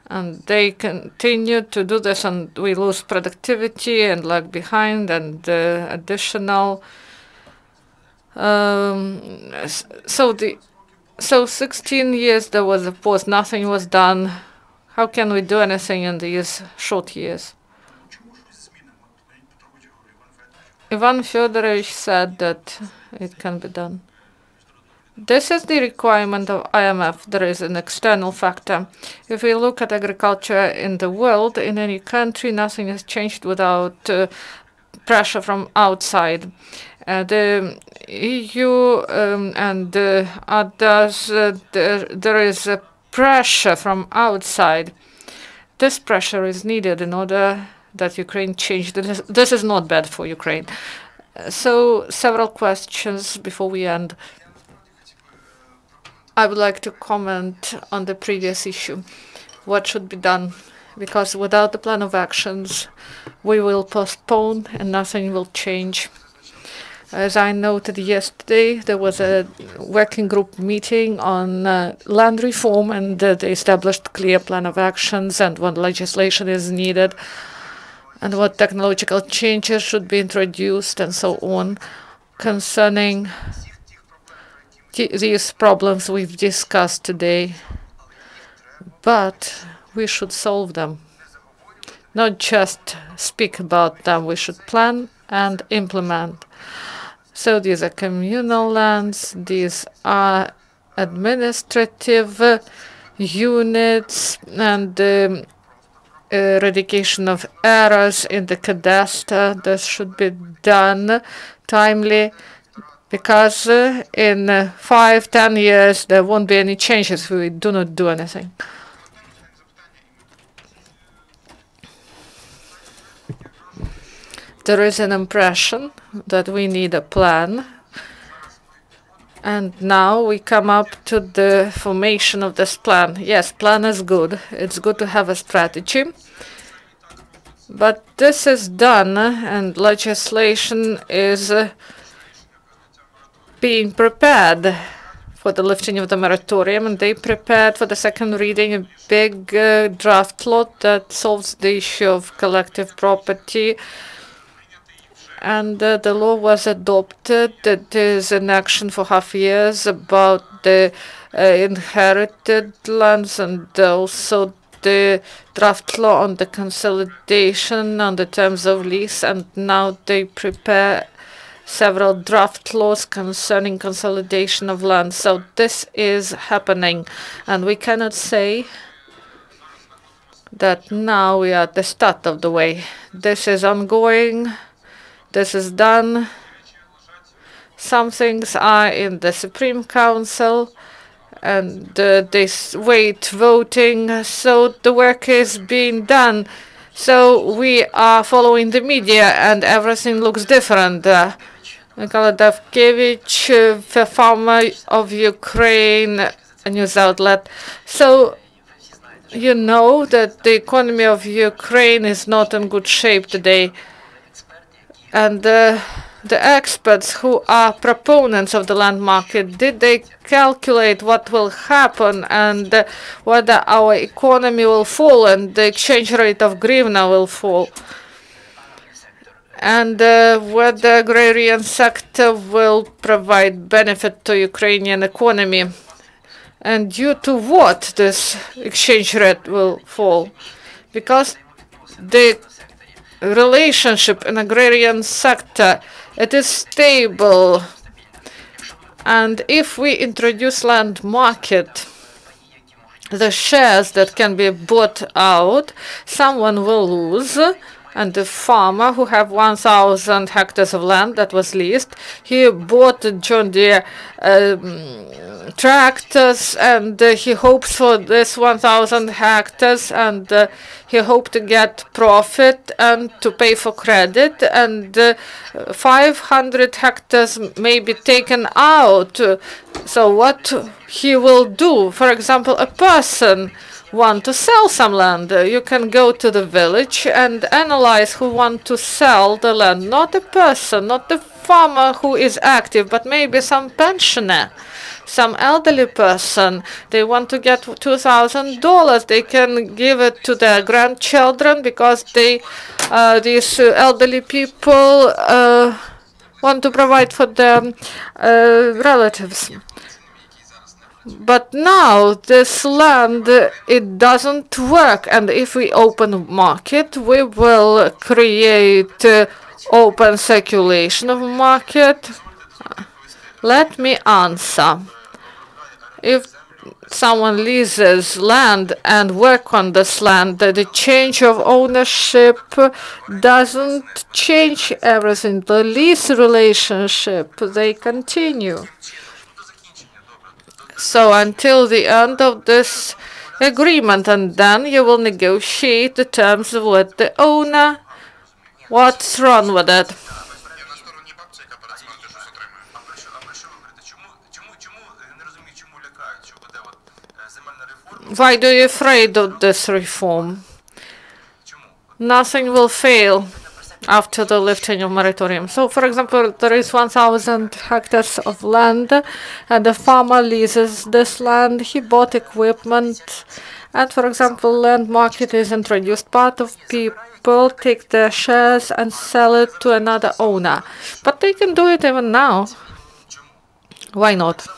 And they continue to do this, and we lose productivity and lag behind and additional. So 16 years there was a pause, nothing was done. How can we do anything in these short years? Ivan Fyodorovich said that it can be done. This is the requirement of IMF. There is an external factor. If we look at agriculture in the world, in any country, nothing has changed without pressure from outside. The EU and others, there is a pressure from outside. This pressure is needed in order that Ukraine change. This is not bad for Ukraine. So several questions before we end. I would like to comment on the previous issue. What should be done? Because without the plan of actions, we will postpone and nothing will change. As I noted yesterday, there was a working group meeting on land reform, and they established clear plan of actions and what legislation is needed and what technological changes should be introduced and so on concerning these problems we've discussed today. But we should solve them, not just speak about them. We should plan and implement. So these are communal lands, these are administrative units, and eradication of errors in the cadastre. This should be done timely, because in 5-10 years there won't be any changes if we do not do anything. There is an impression that we need a plan, and now we come up to the formation of this plan. Yes, plan is good. It's good to have a strategy, but this is done, and legislation is being prepared for the lifting of the moratorium, and they prepared for the second reading a big draft law that solves the issue of collective property. And the law was adopted. It is in action for half years about the inherited lands, and also the draft law on the consolidation on the terms of lease. And now they prepare several draft laws concerning consolidation of land. So this is happening, and we cannot say that now we are at the start of the way. This is ongoing. This is done. Some things are in the Supreme Council, and they wait voting. So the work is being done. So we are following the media, and everything looks different. Mykola Batkivshchyna, the farmer of Ukraine, a news outlet. So you know that the economy of Ukraine is not in good shape today. And the experts who are proponents of the land market, did they calculate what will happen and whether our economy will fall and the exchange rate of hryvnia will fall? And whether agrarian sector will provide benefit to Ukrainian economy? And due to what this exchange rate will fall? Because the relationship in agrarian sector, it is stable, and if we introduce land market, the shares that can be bought out, someone will lose, and the farmer who have 1,000 hectares of land that was leased, he bought the John Deere tractors, and he hopes for this 1,000 hectares, and he hoped to get profit and to pay for credit, and 500 hectares may be taken out. So what he will do? For example, a person want to sell some land. You can go to the village and analyze who want to sell the land. Not a person, not the farmer who is active, but maybe some pensioner, some elderly person. They want to get $2,000. They can give it to their grandchildren because these elderly people want to provide for their relatives. But now this land, it doesn't work, and if we open a market, we will create open circulation of market. Let me answer. If someone leases land and work on this land, the change of ownership doesn't change everything. The lease relationship, they continue. So until the end of this agreement, and then you will negotiate the terms with the owner. What's wrong with it? Why do you afraid of this reform? Nothing will fail after the lifting of moratorium. So, for example, there is 1,000 hectares of land, and the farmer leases this land. He bought equipment, and, for example, land market is introduced. Part of people take their shares and sell it to another owner. But they can do it even now. Why not?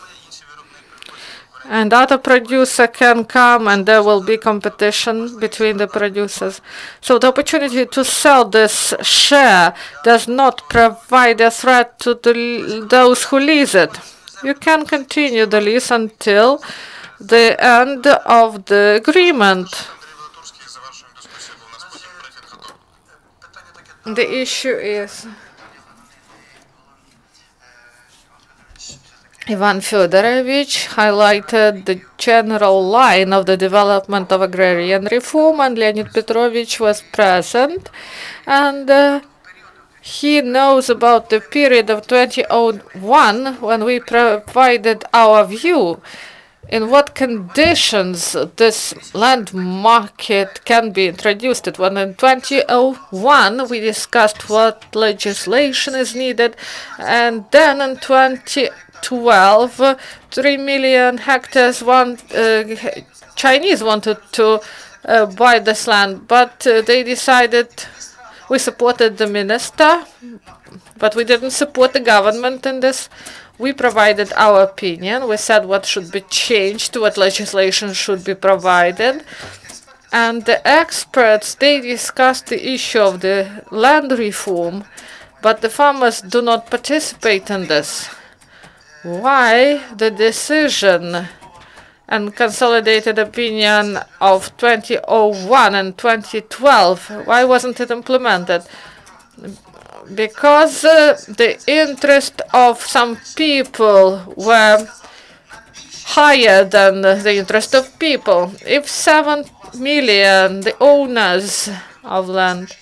And other producer can come, and there will be competition between the producers. So the opportunity to sell this share does not provide a threat to those who lease it. You can continue the lease until the end of the agreement. The issue is Ivan Fedorovich highlighted the general line of the development of agrarian reform, and Leonid Petrovich was present, and he knows about the period of 2001 when we provided our view in what conditions this land market can be introduced. When in 2001 we discussed what legislation is needed, and then in 2012, 3 million hectares, Chinese wanted to buy this land, but they decided, we supported the minister, but we didn't support the government in this. We provided our opinion. We said what should be changed, what legislation should be provided. And the experts, they discussed the issue of the land reform, but the farmers do not participate in this. Why the decision and consolidated opinion of 2001 and 2012, why wasn't it implemented? Because the interest of some people were higher than the interest of people. If 7 million, the owners of land,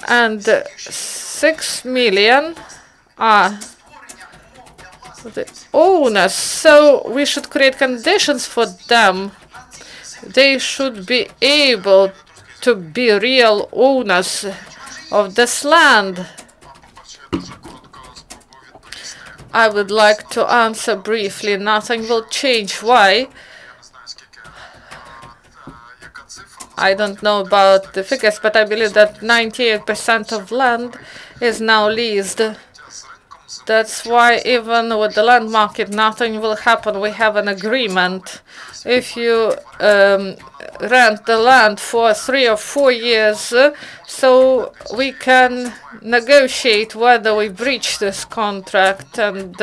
and 6 million are the owners, so we should create conditions for them. They should be able to be real owners of this land. I would like to answer briefly. Nothing will change. Why? I don't know about the figures, but I believe that 98% of land is now leased. That's why even with the land market, nothing will happen. We have an agreement. If you rent the land for 3 or 4 years, so we can negotiate whether we breach this contract and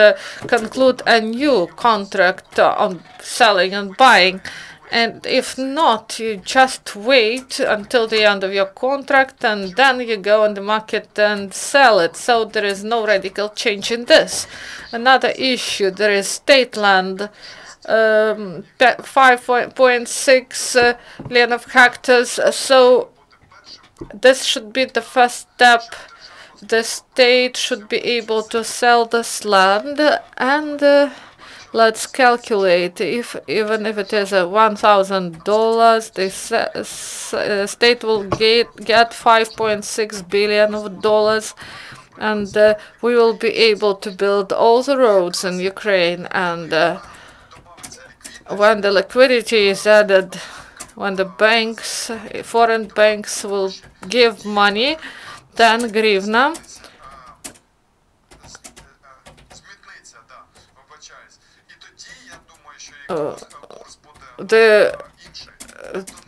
conclude a new contract on selling and buying. And if not, you just wait until the end of your contract, and then you go on the market and sell it. So there is no radical change in this. Another issue, there is state land, 5.6 million of hectares. So this should be the first step. The state should be able to sell this land, and let's calculate if even if it is $1,000, the state will get $5.6 billion of dollars, and we will be able to build all the roads in Ukraine. And when the liquidity is added, when the banks, foreign banks, will give money, then hryvnia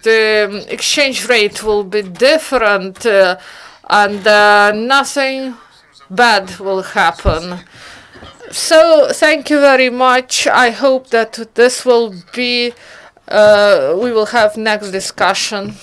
the exchange rate will be different, and nothing bad will happen. So thank you very much. I hope that this will be, we will have next discussion.